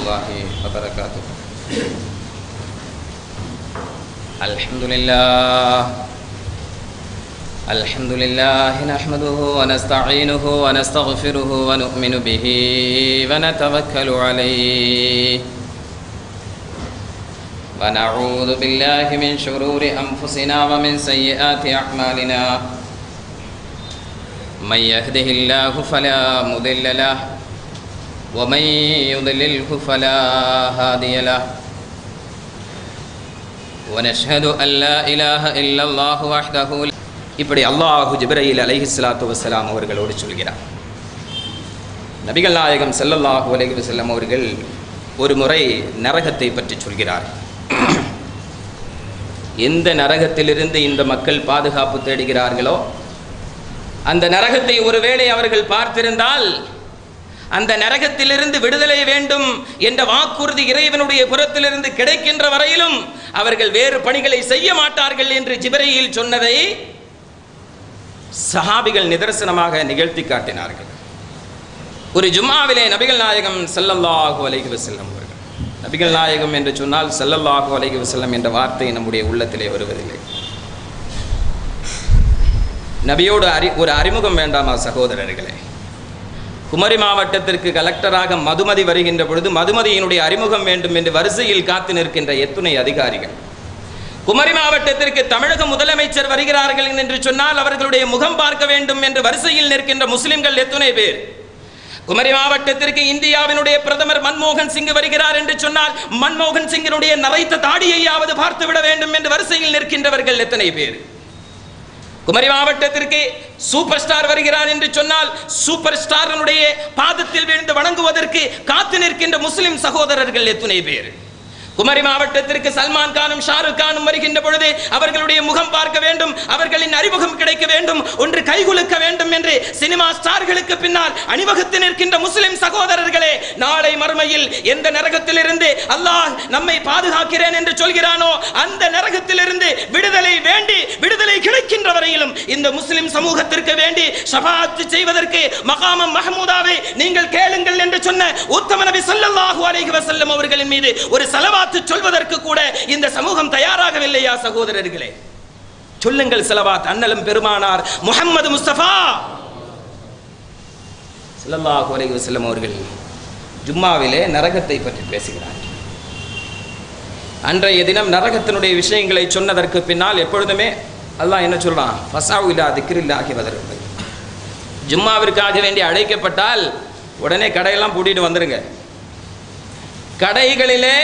الله وبركاته. الحمد لله نحمده ونستعينه ونستغفره ونؤمن به ونتوكل عليه ونعوذ بالله من شرور أنفسنا ومن سيئات أعمالنا. من يهده الله فلا مضل له ومن يضلله فلا هادي له ونشهد أن لا إله إلا الله وحده. இப்படி அல்லாஹ் ஜிப்ரீல் அலைஹிஸ்ஸலாத்து வஸ்ஸலாம் அவர்களோடு சொல்கிறார். நபிகள் நாயகம் ஸல்லல்லாஹு அலைஹி வஸல்லம் அவர்கள் ஒரு முறை நரகத்தை பற்றி சொல்கிறார். எந்த நரகத்திலிருந்து இந்த மக்கள் பாதுகாப்பு தேடுகிறார்களோ அந்த நரகத்தை ஒருவேளை அவர்கள் பார்த்திருந்தால் அந்த நரகத்திலிருந்து விடுதலை வேண்டும் என்ற வாக்குறுதி இறைவனுடைய புறத்திலிருந்து கிடைக்கின்ற வரையிலும் அவர்கள் வேறு பணிகளை செய்ய மாட்டார்கள் என்று ஜிப்ரீல் சொன்னதை சஹாபிகள் நிதர்சனமாக நிகழ்த்தி காட்டினார்கள். ஒரு ஜும்ஆவிலே நபிகள் நாயகம் ஸல்லல்லாஹு அலைஹி வஸல்லம் அவர்கள், நபிகள் நாயகம் என்று சொன்னால் ஸல்லல்லாஹு அலைஹி வஸல்லம் என்ற வார்த்தை நம்முடைய உள்ளத்திலே வருவதில்லை. நபியோடு ஒரு அறிமுகம் வேண்டாமா சகோதரர்களே? குமரி மாவட்டத்திற்கு கலெக்டராக மதுமதி வருகின்ற பொழுது மதுமதியினுடைய அறிமுகம் வேண்டும் என்று வரிசையில் காத்து நிற்கின்ற எத்துணை அதிகாரிகள். குமரி மாவட்டத்திற்கு தமிழக முதலமைச்சர் வருகிறார்கள் என்று சொன்னால் அவர்களுடைய முகம் பார்க்க வேண்டும் என்று வரிசையில் நிற்கின்ற முஸ்லிம்கள் எத்துணை பேர். குமரி மாவட்டத்திற்கு இந்தியாவினுடைய பிரதமர் மன்மோகன் சிங் வருகிறார் என்று சொன்னால் மன்மோகன் சிங்கினுடைய நரைத்த தாடியையாவது பார்த்துவிட வேண்டும் என்று வரிசையில் நிற்கின்றவர்கள் எத்தனை பேர். குமரி மாவட்டத்திற்கு சூப்பர் ஸ்டார் வருகிறார் என்று சொன்னால் சூப்பர் ஸ்டாரினுடைய பாதத்தில் விழுந்து வணங்குவதற்கு காத்து நிற்கின்ற முஸ்லிம் சகோதரர்கள் எத்தனை பேர். குமரி மாவட்டத்திற்கு சல்மான் கானும் ஷாருக் கானும் வருகின்ற பொழுது அவர்களுடைய முகம் பார்க்க வேண்டும், அவர்களின் அறிமுகம் கிடைக்க வேண்டும், ஒன்று கைகுலுக்க வேண்டும் என்று சினிமா ஸ்டார்களுக்கு பின்னால் அணிவகுத்து நிற்கின்ற முஸ்லிம் சகோதரர்களே, நாளை மறுமையில் எந்த நரகத்திலிருந்து அல்லாஹ் நம்மை பாதுகாக்கிறேன் என்று சொல்கிறானோ அந்த நரகத்திலிருந்து விடுதலை வேண்டி விடுதலை கிடைக்கின்ற வரையிலும் இந்த முஸ்லிம் சமூகத்திற்கு வேண்டி ஷஃபாஅத் செய்வதற்கு மகாமம் மஹமூதாவை நீங்கள் கேளுங்கள் என்று சொன்ன உத்தம நபி ஸல்லல்லாஹு அலைஹி வஸல்லம் அவர்களின் மீது ஒரு ஸலவாத் சொல்வதற்கு கூட இந்த சமூகம் தயாராகவில்லையா சகோதரர்களே? சொல்லுங்கள் ஸலவாத். அன்னலும் பெருமானார் முஹம்மது முஸ்தபா ஸல்லல்லாஹு அலைஹி வஸல்லம் அவர்கள் ஜும்மாவிலே நரகத்தை பற்றி பேசுகிறார்கள். அன்றைய தினம் நரகத்தினுடைய விஷயங்களை சொன்னதற்கு பின்னால் எப்பொழுதுமே அல்லாஹ் என்ன சொல்றான்? ஃபஸாஉ இலா திக்ரில்லாஹி வதருல். ஜும்மாவிற்காக வேண்டி அழைக்கப்பட்டால் உடனே கடையெல்லாம் பூட்டிட்டு வந்துருங்க. கடைகளிலே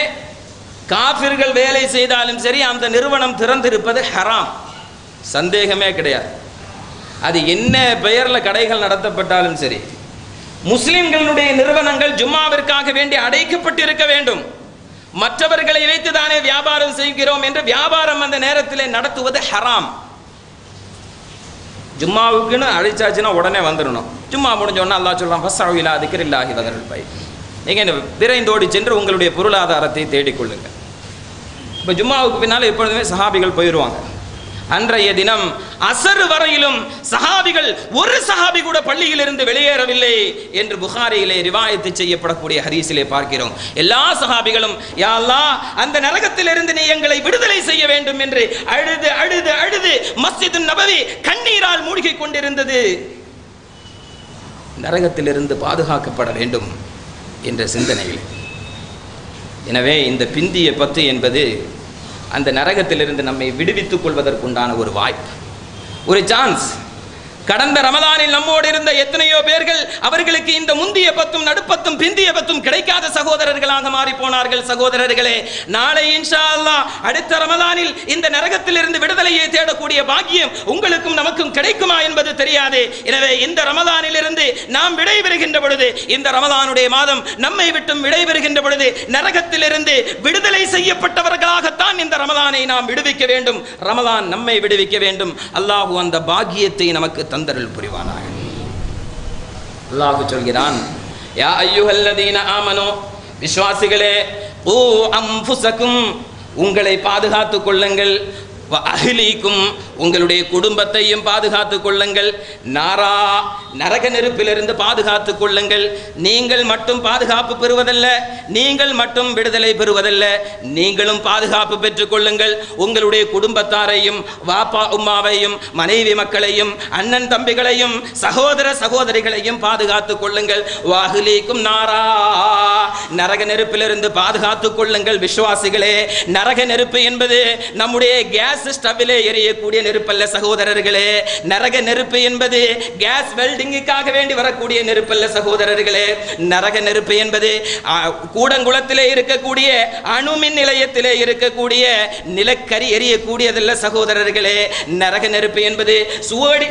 காபிர்கள் வேலை செய்தாலும் சரி அந்த நிறுவனம் திறந்திருப்பது ஹராம், சந்தேகமே கிடையாது. அது என்ன பெயரில் கடைகள் நடத்தப்பட்டாலும் சரி முஸ்லிம்களுடைய நிறுவனங்கள் ஜும்மாவிற்காக வேண்டி அடைக்கப்பட்டிருக்க வேண்டும். மற்றவர்களை வைத்து தானே வியாபாரம் செய்கிறோம் என்று வியாபாரம் அந்த நேரத்தில் நடத்துவது ஹராம். ஜும்மாவுக்குன்னு அழைச்சாச்சுன்னா உடனே வந்துடணும். ஜும்மா முடிஞ்சோன்னா அல்லாஹ் சொல்றான் ஃபஸஅஉ இலா திக்ரில்லாஹி வதருல் பை. நீங்கள் விரைந்தோடி சென்று உங்களுடைய பொருளாதாரத்தை தேடிக்கொள்ளுங்கள். இப்போ ஜும்மாவுக்கு பின்னால் எப்பொழுதுமே சஹாபிகள் போயிடுவாங்க. அன்றைய தினம் அசர் வரையிலும் சஹாபிகள் ஒரு சஹாபி கூட பள்ளியிலிருந்து வெளியேறவில்லை என்று புகாரியிலே ரிவாயத்து செய்யப்படக்கூடிய ஹதீஸிலே பார்க்கிறோம். எல்லா சஹாபிகளும் யா அல்லாஹ் அந்த நரகத்திலிருந்து நீ எங்களை விடுதலை செய்ய வேண்டும் என்று அழுது அழுது அழுது மஸ்ஜிது நபவி கண்ணீரால் மூழ்கிக் கொண்டிருந்தது. நரகத்திலிருந்து பாதுகாக்கப்பட வேண்டும் என்ற சிந்தனையில். எனவே இந்த பிந்திய பத்து என்பது அந்த நரகத்திலிருந்து நம்மை விடுவித்துக் கொள்வதற்குண்டான ஒரு வாய்ப்பு, ஒரு சான்ஸ். கடந்த ரமலானில் நம்மோடு இருந்த எத்தனையோ பேர்கள் அவர்களுக்கு இந்த முந்திய பத்தும் நடுப்பத்தும் பிந்திய பத்தும் கிடைக்காத சகோதரர்களாக மாறி போனார்கள். சகோதரர்களே, நாளை இன்ஷா அல்லாஹ் அடுத்த ரமலானில் இந்த நரகத்திலிருந்து விடுதலையை தேடக்கூடிய பாக்கியம் உங்களுக்கும் நமக்கும் கிடைக்குமா என்பது தெரியாது. எனவே இந்த ரமலானில் இருந்து நாம் விடைபெறுகின்ற பொழுது, இந்த ரமலானுடைய மாதம் நம்மை விட்டும் விடைபெறுகின்ற பொழுது நரகத்திலிருந்து விடுதலை செய்யப்பட்டவர்களாகத்தான் இந்த ரமலானை நாம் விடுவிக்க வேண்டும். ரமலான் நம்மை விடுவிக்க வேண்டும். அல்லாஹ் அந்த பாக்கியத்தை நமக்கு தந்தருள் புரிவானாக. அல்லாஹ் சொல்கிறான், யா அய்யுஹல்லதீன ஆமனு, விசுவாசிகளே, கூ அன்ஃபுஸக்கும், உங்களை பாதுகாத்துக் கொள்ளுங்கள், அஹ்லீக்கும் உங்களுடைய குடும்பத்தையும் பாதுகாத்துக் கொள்ளுங்கள். நாரா நரக நெருப்பிலிருந்து பாதுகாத்துக் கொள்ளுங்கள். நீங்கள் மட்டும் பாதுகாப்பு பெறுவதல்ல, நீங்கள் மட்டும் விடுதலை பெறுவதல்ல, நீங்களும் பாதுகாப்பு பெற்றுக் கொள்ளுங்கள். உங்களுடைய குடும்பத்தாரையும் வாப்பா உம்மாவையும் மனைவி மக்களையும் அண்ணன் தம்பிகளையும் சகோதர சகோதரிகளையும் பாதுகாத்துக் கொள்ளுங்கள். வாஹ்லீக்கும் நாரா நரக நெருப்பிலிருந்து பாதுகாத்துக் கொள்ளுங்கள். விசுவாசிகளே, நரக நெருப்பு என்பது நம்முடைய கேஸ் ஸ்டவ்விலே எரியக்கூடிய நெருப்பல்ல சகோதரர்களே. நரக நெருப்பு என்பது கேஸ் வெல்டிங்குக்காக வேண்டி வரக்கூடிய நெருப்பல்ல சகோதரர்களே. நரக நெருப்பு என்பது கூடங்குளத்திலே இருக்கக்கூடிய அணுமின் நிலையத்திலே இருக்கக்கூடிய நிலக்கரி எரியக்கூடியதல்ல சகோதரர்களே. நரக நெருப்பு என்பது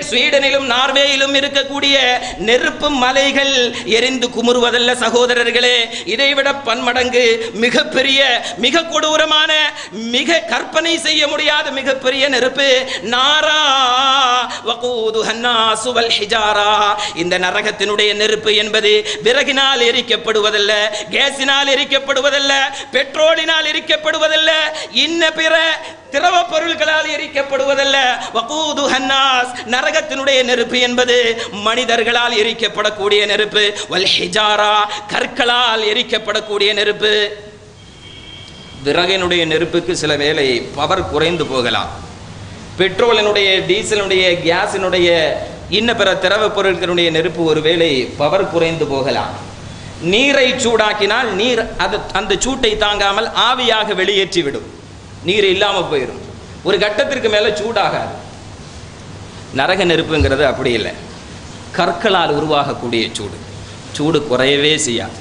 ஸ்வீடனிலும் நார்வேயிலும் இருக்கக்கூடிய நெருப்பு மலைகள் எரிந்து குமுறுவதல்ல சகோதரர்களே. இதைவிட பன்மடங்கு மிகப்பெரிய, மிக கொடூரமான, மிக கற்பனை செய்ய முடியாத மிகப்பெரிய நெருப்பு நாரா வகூதுஹன் நாஸ் வல் ஹிஜாரா. இந்த நரகத்தினுடைய நெருப்பு என்பது விறகினால் எரிக்கப்படுவதல்ல, கேஸினால் எரிக்கப்படுவதல்ல, பெட்ரோலினால் எரிக்கப்படுவதல்ல, இன்ன பிற திரவ பொருள்களால் எரிக்கப்படுவதல்ல. வகூதுஹன் நாஸ் நரகத்தினுடைய நெருப்பு என்பது மனிதர்களால் எரிக்கப்படக்கூடிய நெருப்பு. வல் ஹிஜாரா கற்களால் எரிக்கப்படக்கூடிய நெருப்பு. விறகினுடைய நெருப்புக்கு சில வேளை பவர் குறைந்து போகலாம். பெட்ரோலினுடைய, டீசலினுடைய, கேஸினுடைய, இன்ன பிற திரவ பொருட்களுடைய நெருப்பு ஒருவேளை பவர் குறைந்து போகலாம். நீரை சூடாக்கினால் நீர் அந்த சூட்டை தாங்காமல் ஆவியாக வெளியேற்றிவிடும். நீர் இல்லாமல் போயிடும். ஒரு கட்டத்திற்கு மேலே சூடாகாது. நரக நெருப்புங்கிறது அப்படி இல்லை. கற்களால் உருவாகக்கூடிய சூடு. சூடு குறையவே செய்யாது.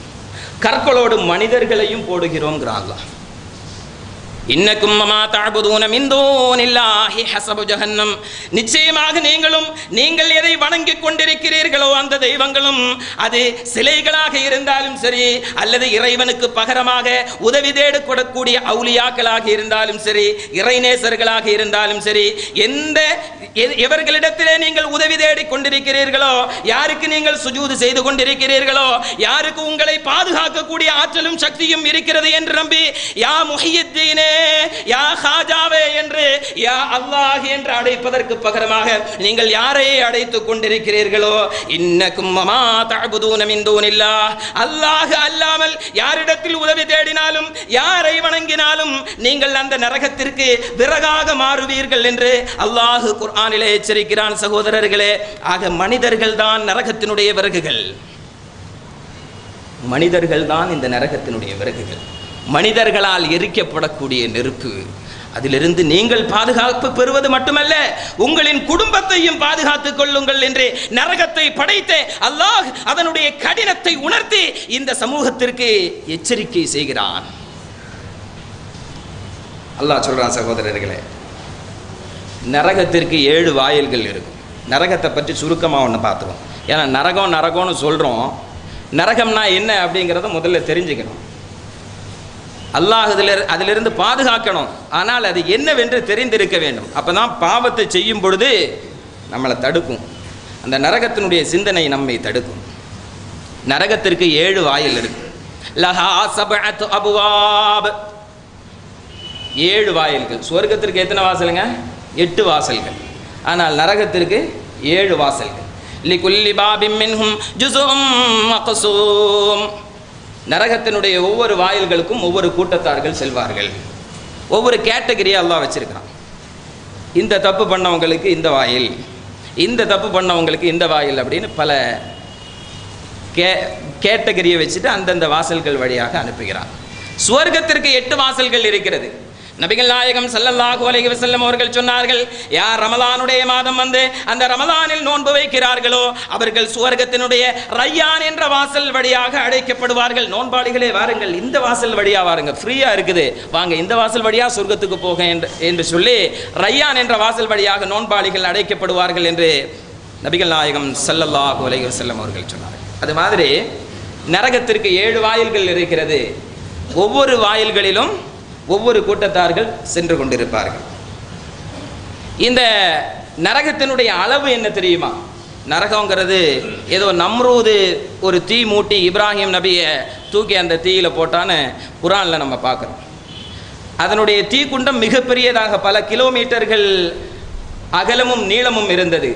கற்களோடு மனிதர்களையும் போடுகிறோங்கிறாங்க. இன்னக்கும் மா தஅபுதூன மின் தூனில்லாஹி ஹஸபு ஜஹன்னம். நிச்சயமாக நீங்கள் எதை வணங்கிக் கொண்டிருக்கிறீர்களோ அந்த தெய்வங்களும், அது சிலைகளாக இருந்தாலும் சரி, அல்லது இறைவனுக்கு பகரமாக உதவி தேடக்கூடிய அவுலியாக்களாக இருந்தாலும் சரி, இறைநேசர்களாக இருந்தாலும் சரி, எவர்களிடத்திலே நீங்கள் உதவி தேடிக் கொண்டிருக்கிறீர்களோ, யாருக்கு நீங்கள் சுஜூது செய்து கொண்டிருக்கிறீர்களோ, யாருக்கு உங்களை பாதுகாக்கக்கூடிய ஆற்றலும் சக்தியும் இருக்கிறது என்று நம்பி யா முஹியுத்தீனே, யா ஹாஜாவே என்று, யா அல்லாஹ் என்று அழைப்பதற்கு பகரமாக நீங்கள் யாரை அழைத்துக் கொண்டிருக்கிறீர்களோ, இன்னக்கும் மா தஅபுதூன மின் தூனில்லாஹ், அல்லாஹ் அல்லாமல் யாரிடத்தில் உதவி தேடினாலும் யாரை வணங்கினாலும் நீங்கள் அந்த நரகத்திற்கு விறகாக மாறுவீர்கள் என்று அல்லாஹ் குர்ஆனிலே எச்சரிக்கிறான் சகோதரர்களே. ஆக மனிதர்கள் தான் நரகத்தினுடைய விறகுகள். மனிதர்கள் தான் இந்த நரகத்தினுடைய விறகுகள். மனிதர்களால் எரிக்கப்படக்கூடிய நெருப்பு. அதிலிருந்து நீங்கள் பாதுகாப்பு பெறுவது மட்டுமல்ல, உங்களின் குடும்பத்தையும் பாதுகாத்துக் கொள்ளுங்கள் என்று நரகத்தை படைத்த அல்லாஹ் அதனுடைய கடினத்தை உணர்த்தி இந்த சமூகத்திற்கு எச்சரிக்கை செய்கிறான். அல்லாஹ் சொல்றான் சகோதரர்களே, நரகத்திற்கு 7 வாயில்கள் இருக்கும். நரகத்தை பற்றி சுருக்கமாக ஒன்று பார்த்துருவோம். ஏன்னா நரகம்னு சொல்கிறோம். நரகம்னா என்ன அப்படிங்கிறத முதல்ல தெரிஞ்சுக்கணும். அல்லாஹ் அதிலிருந்து பாதுகாக்கணும். ஆனால் அது என்னவென்று தெரிந்திருக்க வேண்டும். அப்போ தான் பாவத்தை செய்யும் பொழுது நம்மளை தடுக்கும். அந்த நரகத்தினுடைய சிந்தனை நம்மை தடுக்கும். நரகத்திற்கு 7 வாயில் இருக்கு. லஹா சபஅத்து அபுவாப், 7 வாயில்கள். சுவர்க்கத்திற்கு எத்தனை வாசலுங்க? 8 வாசல்கள். ஆனால் நரகத்திற்கு 7 வாசல்கள். லிகுல்லி பாபின் மின்ஹும் ஜுஸும் மக்ஸூம். நரகத்தினுடைய ஒவ்வொரு வாயில்களுக்கும் ஒவ்வொரு கூட்டத்தார்கள் செல்வார்கள். ஒவ்வொரு கேட்டகரியாக அல்லாஹ் வச்சிருக்கிறான். இந்த தப்பு பண்ணவங்களுக்கு இந்த வாயில், இந்த தப்பு பண்ணவங்களுக்கு இந்த வாயில் அப்படின்னு பல கேட்டகரியை வச்சுட்டு அந்தந்த வாசல்கள் வழியாக அனுப்புகிறான். சுவர்க்கத்திற்கு 8 வாசல்கள் இருக்கிறது. நபிகள் நாயகம் ஸல்லல்லாஹு அலைஹி வஸல்லம் அவர்கள் சொன்னார்கள், யார் ரமலானுடைய மாதம் வந்து அந்த ரமலானில் நோன்பு வைக்கிறார்களோ அவர்கள் சுவர்க்கத்தினுடைய ரய்யான் என்ற வாசல் வழியாக அழைக்கப்படுவார்கள். நோன்பாளிகளே வாருங்கள், இந்த வாசல் வழியாக வாருங்க, ஃப்ரீயாக இருக்குது, வாங்க இந்த வாசல் வழியாக சொர்க்கத்துக்கு போக என்று சொல்லி ரய்யான் என்ற வாசல் வழியாக நோன்பாளிகள் அழைக்கப்படுவார்கள் என்று நபிகள் நாயகம் ஸல்லல்லாஹு அலைஹி வஸல்லம் அவர்கள் சொன்னார்கள். அது மாதிரி நரகத்திற்கு 7 வாயில்கள் இருக்கிறது. ஒவ்வொரு வாயில்களிலும் ஒவ்வொரு கூட்டத்தார்கள் சென்று கொண்டிருப்பார்கள். இந்த நரகத்தினுடைய அளவு என்ன தெரியுமா? நரகங்கிறது ஏதோ நம்ரூது ஒரு தீ மூட்டி இப்ராஹிம் நபியை தூக்கி அந்த தீயில போட்டான்னு குர்ஆன்ல நம்ம பார்க்குறோம். அதனுடைய தீக்குண்டம் மிகப்பெரியதாக பல கிலோமீட்டர்கள் அகலமும் நீளமும் இருந்தது.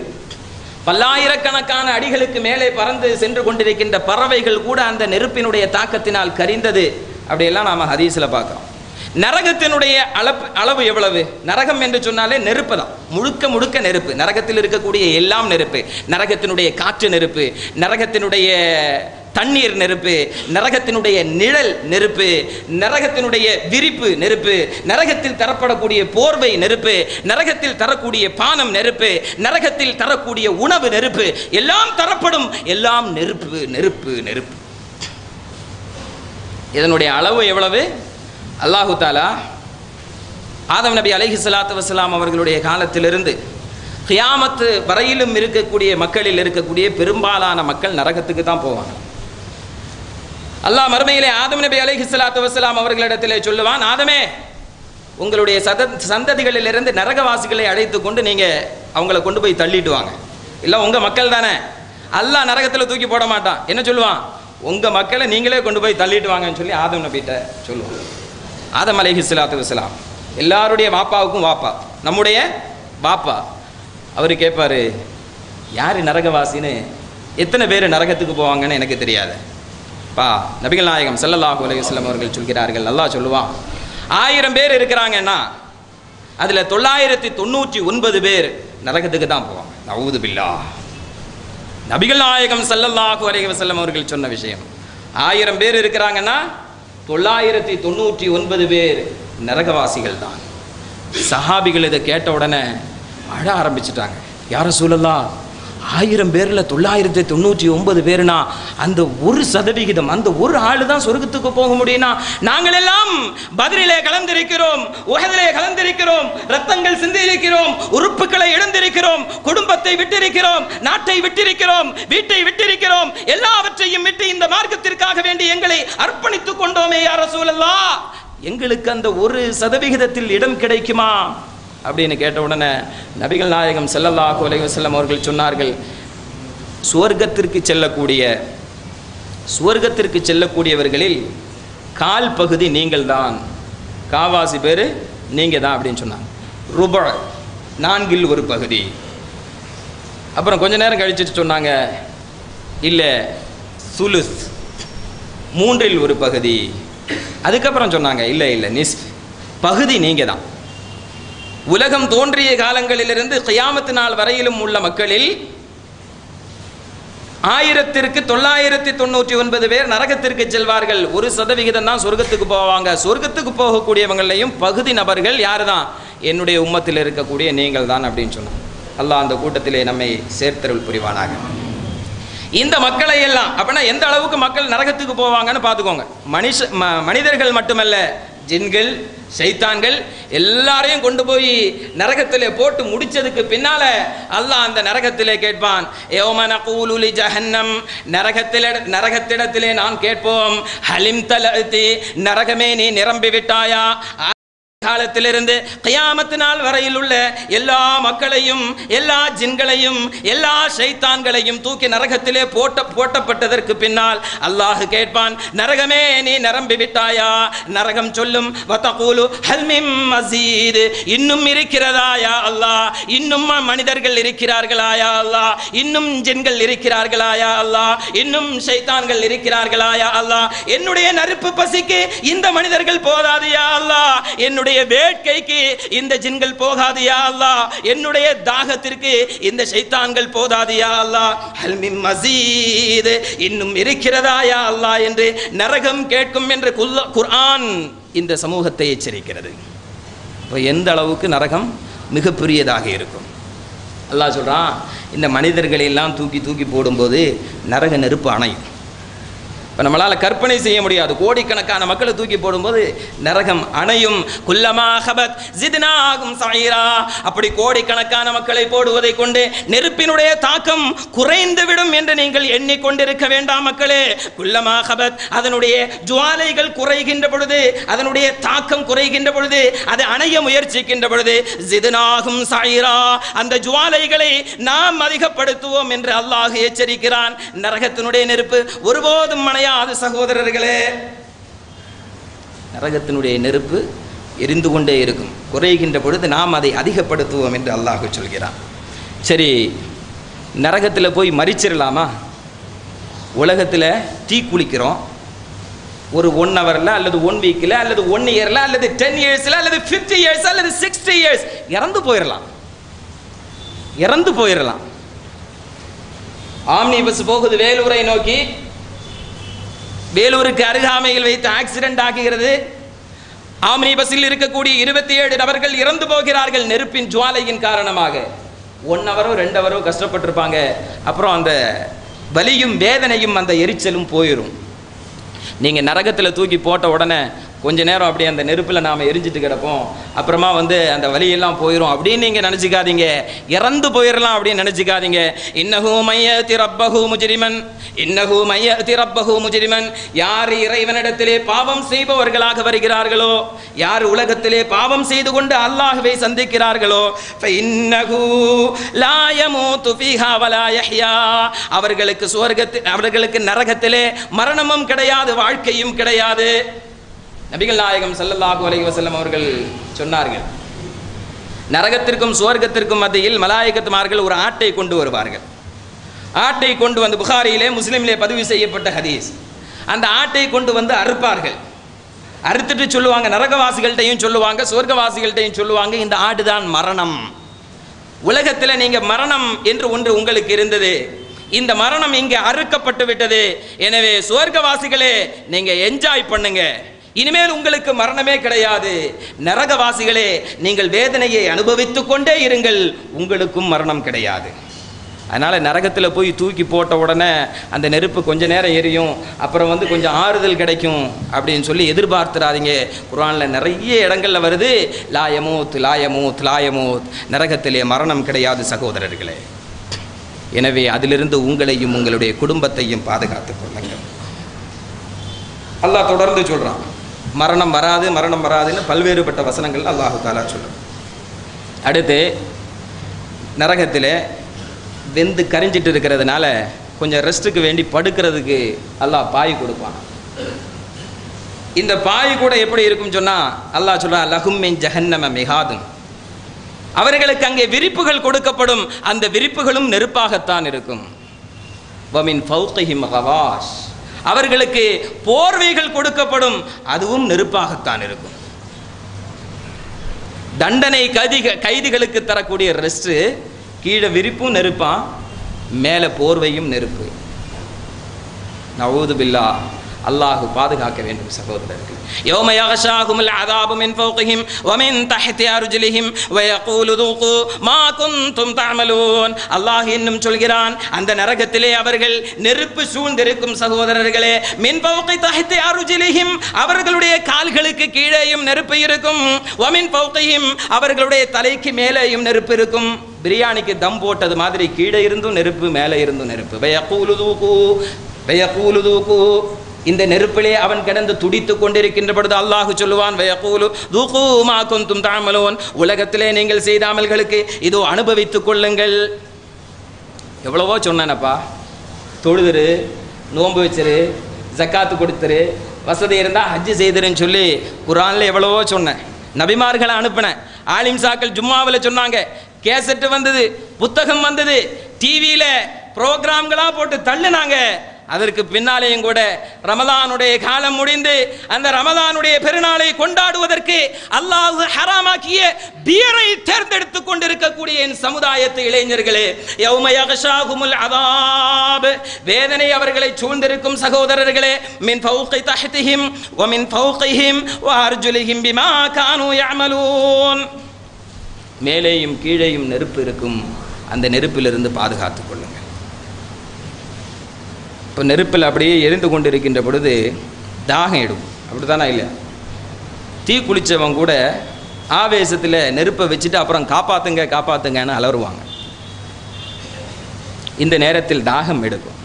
பல்லாயிரக்கணக்கான அடிகளுக்கு மேலே பறந்து சென்று கொண்டிருக்கின்ற பறவைகள் கூட அந்த நெருப்பினுடைய தாக்கத்தினால் கரிந்தது. அப்படியெல்லாம் நாம் ஹதீஸில் பார்க்கிறோம். நரகத்தினுடைய அளவு எவ்வளவு? நரகம் என்று சொன்னாலே நெருப்பு தான், முழுக்க முழுக்க நெருப்பு. நரகத்தில் இருக்கக்கூடிய எல்லாம் நெருப்பு. நரகத்தினுடைய காற்று நெருப்பு, நரகத்தினுடைய தண்ணீர் நெருப்பு, நரகத்தினுடைய நிழல் நெருப்பு, நரகத்தினுடைய விரிப்பு நெருப்பு, நரகத்தில் தரப்படக்கூடிய போர்வை நெருப்பு, நரகத்தில் தரக்கூடிய பானம் நெருப்பு, நரகத்தில் தரக்கூடிய உணவு நெருப்பு, எல்லாம் தரப்படும், எல்லாம் நெருப்பு நெருப்பு நெருப்பு. இதனுடைய அளவு எவ்வளவு? அல்லாஹு தாலா ஆதம் நபி அலைஹிஸ்ஸலாத்து வஸ்ஸலாம் அவர்களுடைய காலத்திலிருந்து கியாமத்து வரையிலும் இருக்கக்கூடிய மக்களில் இருக்கக்கூடிய பெரும்பாலான மக்கள் நரகத்துக்கு தான் போவாங்க. அல்லாஹ் மறுமையிலே ஆதம் நபி அலைஹிஸ்ஸலாத்து வஸ்ஸலாம் அவர்களிடத்திலே சொல்லுவான், ஆதமே, உங்களுடைய சந்ததிகளிலிருந்து நரகவாசிகளை அழைத்து கொண்டு நீங்கள் அவங்கள கொண்டு போய் தள்ளிட்டு வாங்க. இல்லை உங்கள் மக்கள் தானே, அல்லாஹ் நரகத்தில் தூக்கி போட மாட்டான். என்ன சொல்லுவான்? உங்கள் மக்களை நீங்களே கொண்டு போய் தள்ளிட்டு வாங்கன்னு சொல்லி ஆதம் நபிகிட்ட சொல்லுவான். ஆதம் அலைஹிஸ்ஸலாத்து வஸ்ஸலாம் எல்லாருடைய வாப்பாவுக்கும் வாப்பா, நம்முடைய வாப்பா. அவர் கேட்பார், யார் நரகவாசின்னு, எத்தனை பேர் நரகத்துக்கு போவாங்கன்னு எனக்கு தெரியாது பா. நபிகள் நாயகம் ஸல்லல்லாஹு அலைஹி வஸல்லம் அவர்கள் சொல்கிறார்கள், அல்லாஹ் சொல்லுவான், 1000 பேர் இருக்கிறாங்கன்னா அதில் 999 பேர் நரகத்துக்கு தான் போவாங்க. நஊது பில்லாஹ். நபிகள் நாயகம் ஸல்லல்லாஹு அலைஹி வஸல்லம் அவர்கள் சொன்ன விஷயம். 1000 பேர் இருக்கிறாங்கன்னா 999 பேர் நரகவாசிகள் தான். சஹாபிகள் இதை கேட்ட உடனே அழ ஆரம்பிச்சுட்டாங்க. யா ரசூலல்லாஹ், 1000 பேரில் 999 பேருனா அந்த 1%, அந்த ஒரு ஆளு தான் சொர்க்கத்துக்கு போக முடியும்னா, நாங்கள் எல்லாம் பத்ரிலே கலந்திருக்கிறோம், உஹதிலே கலந்திருக்கிறோம், ரத்தங்கள் சிந்தியிருக்கிறோம், உறுப்புகளை இழந்திருக்கிறோம், குடும்பத்தை விட்டிருக்கிறோம், நாட்டை விட்டிருக்கிறோம், வீட்டை விட்டிருக்கிறோம், எல்லாவற்றையும் விட்டு இந்த மார்க்கத்திற்காக வேண்டி எங்களை அர்ப்பணித்துக் கொண்டோமே யா ரசூலல்லாஹ், எங்களுக்கு அந்த 1% இடம் கிடைக்குமா அப்படின்னு கேட்ட உடனே நபிகள் நாயகம் ஸல்லல்லாஹு அலைஹி வஸல்லம் அவர்கள் சொன்னார்கள், சுவர்க்கத்திற்கு செல்லக்கூடியவர்களில் கால் பகுதி நீங்கள் தான், காவாசி பேர் நீங்கள் தான் அப்படின்னு சொன்னாங்க. ருபா, 4இல் ஒரு பகுதி. அப்புறம் கொஞ்ச நேரம் கழிச்சுட்டு சொன்னாங்க, இல்லை சுலுஸ், 3இல் ஒரு பகுதி. அதுக்கப்புறம் சொன்னாங்க, இல்லை இல்லை நிஸ்ஃப், பகுதி நீங்கள் தான். உலகம் தோன்றிய காலங்களிலிருந்து கியாமத்து நாள் வரையிலும் உள்ள மக்களில் 999 பேர் நரகத்திற்கு செல்வார்கள். 1% தான் சொர்க்கத்துக்கு போவாங்க. சொர்க்கத்துக்கு போகக்கூடியவங்களையும் பகுதி நபர்கள் யார் தான்? என்னுடைய உம்மத்தில் இருக்கக்கூடிய நீங்கள் தான் அப்படின்னு சொன்னாங்க. அல்லாஹ் அந்த கூட்டத்திலே நம்மை சேர்த்தருள் புரிவானாக. இந்த மக்களை எல்லாம் அப்படின்னா எந்த அளவுக்கு மக்கள் நரகத்துக்கு போவாங்கன்னு பார்த்துக்கோங்க. மனிதர்கள் மட்டுமல்ல, ஜின்கள், ஷைத்தான்கள் எல்லாரையும் கொண்டு போய் நரகத்திலே போட்டு முடிச்சதுக்கு பின்னால அல்லாஹ் அந்த நரகத்திலே கேட்பான், யௌம நகூலு லி ஜஹன்னம், நரகத்திடத்திலே நான் கேட்போம், ஹலிம் தலதி, நரகமே நீ நிரம்பி விட்டாயா? காலத்திலிருந்து கியாமத்து நாள் வரையில் உள்ள எல்லா மக்களையும், எல்லா ஜின்களையும், எல்லா ஷைத்தான்களையும் தூக்கி நரகத்திலே போட்டப்பட்டதற்கு பின்னால் அல்லாஹ் கேட்பான், நரகமே நீ நிரம்பி விட்டாயா? நரகம் சொல்லும், வதகூலு ஹல் மின் மஸீத், இன்னும் இருக்கிறதா யா அல்லாஹ்? இன்னும் மனிதர்கள் இருக்கிறார்களா யா அல்லாஹ்? இன்னும் ஜின்கள் இருக்கிறார்களா யா அல்லாஹ்? இன்னும் ஷைத்தான்கள் இருக்கிறார்களா யா அல்லாஹ்? என்னுடைய நெருப்பு பசிக்கு இந்த மனிதர்கள் போதாது யா அல்லாஹ், என்னுடைய வேட்கைக்கு இந்த ஜின்கள் போகாது யா அல்லாஹ், என்னுடைய தாகத்திற்கு இந்த ஷைத்தான்கள் போதாது யா அல்லாஹ், ஹல் மின் மஸீத், இன்னும் இருக்கிறதா யா அல்லாஹ் என்று நரகம் கேட்கும் என்று குர்ஆன் இந்த சமூகத்தை எச்சரிக்கிறது. இப்போ எந்த அளவுக்கு நரகம் மிகப்பெரியதாக இருக்கும். அல்லாஹ் சொல்றான், இந்த மனிதர்களை எல்லாம் தூக்கி போடும்போது நரக நெருப்பு அணையும். இப்போ நம்மளால் கற்பனை செய்ய முடியாது. கோடிக்கணக்கான மக்களை தூக்கி போடும்போது நரகம் அணையும். குல்லமா ஹபத் ஜித்னாகும் சஈரா, அப்படி கோடிக்கணக்கான மக்களை போடுவதை கொண்டு நெருப்பினுடைய தாக்கம் குறைந்து விடும் என்று நீங்கள் எண்ணிக்கொண்டிருக்க வேண்டாம் மக்களே. குல்லமா ஹபத், அதனுடைய ஜுவாலைகள் குறைகின்ற பொழுது, அதனுடைய தாக்கம் குறைகின்ற பொழுது, அது அணைய முயற்சிக்கின்ற பொழுது, ஜித்னாகும் சஈரா, அந்த ஜுவாலைகளை நாம் அதிகப்படுத்துவோம் என்று அல்லாஹ் எச்சரிக்கிறான். நரகத்தினுடைய நெருப்பு ஒருபோதும் அது சகோதரர்களே, நரகத்தினுடைய நெருப்பு எரிந்து கொண்டே இருக்கும். குறைகின்ற பொழுது நாம் அதை அதிகப்படுத்துவோம் என்று அல்லாஹ் சொல்கிறான். சரி, நரகத்தில் போய் மரிச்சிடலாமா? உலகத்தில் தீ குளிக்கிறோம், ஒரு 1 ஹவரில் அல்லது 1 வீக்கில் அல்லது 1 இயரில் அல்லது 10 இயர்ஸில் அல்லது 50 இயர்ஸ் அல்லது 60 இயர்ஸ் இறந்து போயிடலாம். ஆம்னி பஸ் போகுது வேலூரை நோக்கி, வேலூருக்கு அருகாமையில் வைத்து ஆக்சிடென்ட் ஆகுகிறது. ஆம்னி பஸ்ஸில் இருக்கக்கூடிய 27 நபர்கள் இறந்து போகிறார்கள் நெருப்பின் ஜுவாலையின் காரணமாக. 1 ஹவரோ 2 ஹவரோ கஷ்டப்பட்டிருப்பாங்க. அப்புறம் அந்த வலியும் வேதனையும் அந்த எரிச்சலும் போயிடும். நீங்கள் நரகத்தில் தூக்கி போட்ட உடனே கொஞ்ச நேரம் அப்படியே அந்த நெருப்பில் நாம் எரிஞ்சிட்டு கிடப்போம், அப்புறமா அந்த வலியெல்லாம் போயிடும் அப்படின்னு நீங்கள் நினச்சிக்காதீங்க. இறந்து போயிடலாம் அப்படின்னு நினச்சிக்காதீங்க. இன்னஹு மையத்தி ரப்பஹு முஜ்ரிமன், யார் இறைவனிடத்திலே பாவம் செய்பவர்களாக வருகிறார்களோ, யார் உலகத்திலே பாவம் செய்து கொண்டு அல்லாஹ்வை சந்திக்கிறார்களோ, ஃபஇன்னஹு லா யமூது ஃபீஹா வலா யஹ்யா, அவர்களுக்கு நரகத்திலே மரணமும் கிடையாது, வாழ்க்கையும் கிடையாது. நபிகள் நாயகம் ஸல்லல்லாஹு அலைஹி வஸல்லம் அவர்கள் சொன்னார்கள், நரகத்திற்கும் சுவர்க்கத்திற்கும் மத்தியில் மலாயிகத்துமார்கள் ஒரு ஆட்டை கொண்டு வருவார்கள். ஆட்டை கொண்டு வந்து, புகாரியிலே முஸ்லிமிலே பதிவு செய்யப்பட்ட ஹதீஸ், அந்த ஆட்டை கொண்டு வந்து அறுப்பார்கள். அறுத்துட்டு சொல்லுவாங்க, நரகவாசிகள்கிட்டையும் சொல்லுவாங்க, சுவர்க்கவாசிகள்கிட்டையும் சொல்லுவாங்க, இந்த ஆடுதான் மரணம். உலகத்தில் நீங்கள் மரணம் என்று ஒன்று உங்களுக்கு இருந்தது, இந்த மரணம் இங்கே அறுக்கப்பட்டு விட்டது. எனவே சுவர்க்கவாசிகளே நீங்கள் என்ஜாய் பண்ணுங்க, இனிமேல் உங்களுக்கு மரணமே கிடையாது. நரகவாசிகளே நீங்கள் வேதனையை அனுபவித்துக் கொண்டே இருங்கள், உங்களுக்கும் மரணம் கிடையாது. அதனால் நரகத்தில் போய் தூக்கி போட்ட உடனே அந்த நெருப்பு கொஞ்ச நேரம் எரியும், அப்புறம் கொஞ்சம் ஆறுதல் கிடைக்கும் அப்படின்னு சொல்லி எதிர்பார்த்துறாதீங்க. குர்ஆனில் நிறைய இடங்களில் வருது, லாயமூத் லாயமூத் லாயமூத், நரகத்திலே மரணம் கிடையாது சகோதரர்களே. எனவே அதிலிருந்து உங்களையும் உங்களுடைய குடும்பத்தையும் பாதுகாத்துக் கொள்ளுங்கள். அல்லாஹ் தொடர்ந்து சொல்கிறான், மரணம் வராதுன்னு பல்வேறுபட்ட வசனங்கள் அல்லாஹு தாலா சொல்கிறான். அடுத்து நரகத்தில் வெந்து கரிஞ்சிட்டு இருக்கிறதுனால கொஞ்சம் ரெஸ்ட்டுக்கு வேண்டி படுக்கிறதுக்கு அல்லாஹ் பாய் கொடுப்பான். இந்த பாய் கூட எப்படி இருக்கும் சொன்னால் அல்லாஹ் சொல்கிறான், லஹும் மின் ஜஹன்னம மிஹாதுன், அவர்களுக்கு அங்கே விரிப்புகள் கொடுக்கப்படும், அந்த விரிப்புகளும் நெருப்பாகத்தான் இருக்கும். வமின் ஃபௌகிஹிம் கவாஷ், அவர்களுக்கு போர்வைகள் கொடுக்கப்படும், அதுவும் நெருப்பாகத்தான் இருக்கும். தண்டனை கைதிகளுக்கு தரக்கூடிய ரெஸ்ட், கீழே விரிப்பும் நெருப்பான், மேலே போர்வையும் நெருப்பு. நஊது பில்லாஹ், அல்லாஹ் பாதுகாக்க வேண்டும் சகோதரர்கள். யௌம யக்ஷாஹுமுல் அஸாபு மின் ஃபௌகிஹிம் வ மின் தஹ்தி அர்ஜுலிஹிம் வ யகூலு தூகு மா குன்தும் தஅமலூன். அல்லாஹ் இன்னும் சொல்கிறான், அந்த நரகத்திலே அவர்கள் நெருப்பு சூழ்ந்திருக்கும் சகோதரர்களே. மின் ஃபௌகி தஹ்தி அர்ஜுலிஹிம், அவர்களுடைய கால்களுக்கு கீழேயும் நெருப்பு இருக்கும். வ மின் ஃபௌகிஹிம், அவர்களுடைய தலைக்கு மேலேயும் நெருப்பு இருக்கும். பிரியாணிக்கு தம் போட்டது மாதிரி கீழே இருந்தும் நெருப்பு, மேலே இருந்தும் நெருப்பு. வ யகூலு தூகு, இந்த நெருப்பிலே அவன் கிடந்து துடித்து கொண்டிருக்கின்ற பொழுது அல்லாஹ் சொல்லுவான், வயகூலு தூகு மா குன்தும் தஅமலூன், உலகத்திலே நீங்கள் செய்த அமல்களுக்கு இதோ அனுபவித்துக் கொள்ளுங்கள். எவ்வளவோ சொன்னேனப்பா, தொழுதுரு, நோன்பு வச்சிரு, ஜக்காத்து கொடுத்துரு, வசதி இருந்தால் ஹஜ்ஜு செய்திருன்னு சொல்லி குர்ஆனில் எவ்வளவோ சொன்னேன். நபிமார்களை அனுப்பினேன், ஆலிம்சாக்கள் ஜும்மாவில் சொன்னாங்க, கேசட்டு வந்தது, புத்தகம் வந்தது, டிவியில் ப்ரோக்ராம்களாக போட்டு தள்ளுனாங்க. அதற்கு பின்னாலேயும் கூட ரமலானுடைய காலம் முடிந்து அந்த ரமலானுடைய பெருநாளை கொண்டாடுவதற்கு அல்லாஹ் ஹராமாக்கிய பியரை தேர்ந்தெடுத்துக் கொண்டிருக்கக்கூடிய என் சமுதாயத்து இளைஞர்களே, யௌம யக்ஷாஹுமுல் அஸாப், வேதனை அவர்களை சூழ்ந்திருக்கும் சகோதரர்களே. மின் ஃபௌகி தஹ்திஹிம் வ மின் ஃபௌகிஹிம் வ அர்ஜுலிஹிம் பிமா கானூ யஅமலூன், மேலேயும் கீழேயும் நெருப்பு இருக்கும், அந்த நெருப்பிலிருந்து பாதுகாத்துக் கொள்ளுங்கள். இப்போ நெருப்பில் அப்படியே எரிந்து கொண்டு இருக்கின்ற பொழுது தாகம் எடுக்கும், அப்படி தானே இல்லை? தீ குளித்தவங்க கூட ஆவேசத்தில் நெருப்பை வச்சுட்டு அப்புறம் காப்பாற்றுங்கன்னு அலறுவாங்க. இந்த நேரத்தில் தாகம் எடுக்கும்.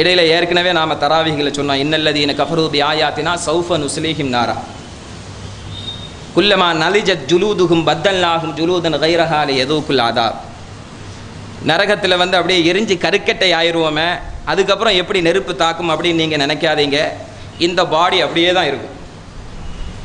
இடையில ஏற்கனவே நாம் தராவிகளை சொன்னோம், இன்னல்லதீன கஃபரு பி ஆயாத்தினா சௌஃப நுஸ்லீஹிம் நாரா குல்லமா நலிஜத் ஜுலூதுஹும் பத்தல்நாஹும் ஜுலூதன் கைரஹா லியதூகுல் அதாப். நரகத்தில் அப்படியே எரிஞ்சு கருக்கட்டை ஆயிடுவோமே, அதுக்கப்புறம் எப்படி நெருப்பு தாக்கும் அப்படின்னு நீங்கள் நினைக்காதீங்க. இந்த பாடி அப்படியே தான் இருக்கும்,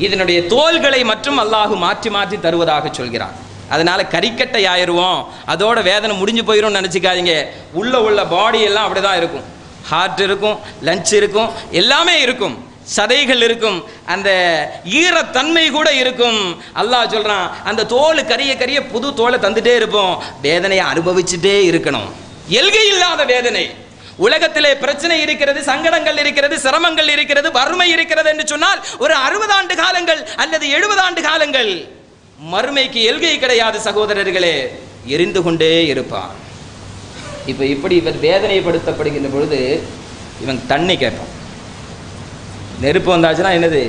இதனுடைய தோள்களை மற்றும் அல்லாஹ் மாற்றி மாற்றி தருவதாக சொல்கிறான். அதனால கறிக்கட்டை ஆயிடுவோம், அதோட வேதனை முடிஞ்சு போயிடும் நினச்சிக்காதீங்க. உள்ள பாடி எல்லாம் அப்படிதான் இருக்கும். ஹார்ட் இருக்கும், லஞ்ச் இருக்கும், எல்லாமே இருக்கும், சதைகள் இருக்கும், அந்த ஈரத்தன்மை கூட இருக்கும். அல்லாஹ் சொல்றான், அந்த தோல் கரிய புது தோலை தந்துட்டே இருப்போம், வேதனையை அனுபவிச்சுட்டே இருக்கணும். எல்கை இல்லாத வேதனை. உலகத்திலே பிரச்சனை இருக்கிறது, சங்கடங்கள் இருக்கிறது, சிரமங்கள் இருக்கிறது, வறுமை இருக்கிறது என்று சொன்னால் ஒரு 60 ஆண்டு காலங்கள் அல்லது 70 ஆண்டு காலங்கள். மறுமைக்கு எல்கை கிடையாது சகோதரர்களே, எரிந்து கொண்டே இருப்பான். இப்போ இப்படி இவர் வேதனைப்படுத்தப்படுகின்ற பொழுது இவன் தண்ணி கேட்பான். நெருப்பு வந்தாச்சுன்னா என்னது?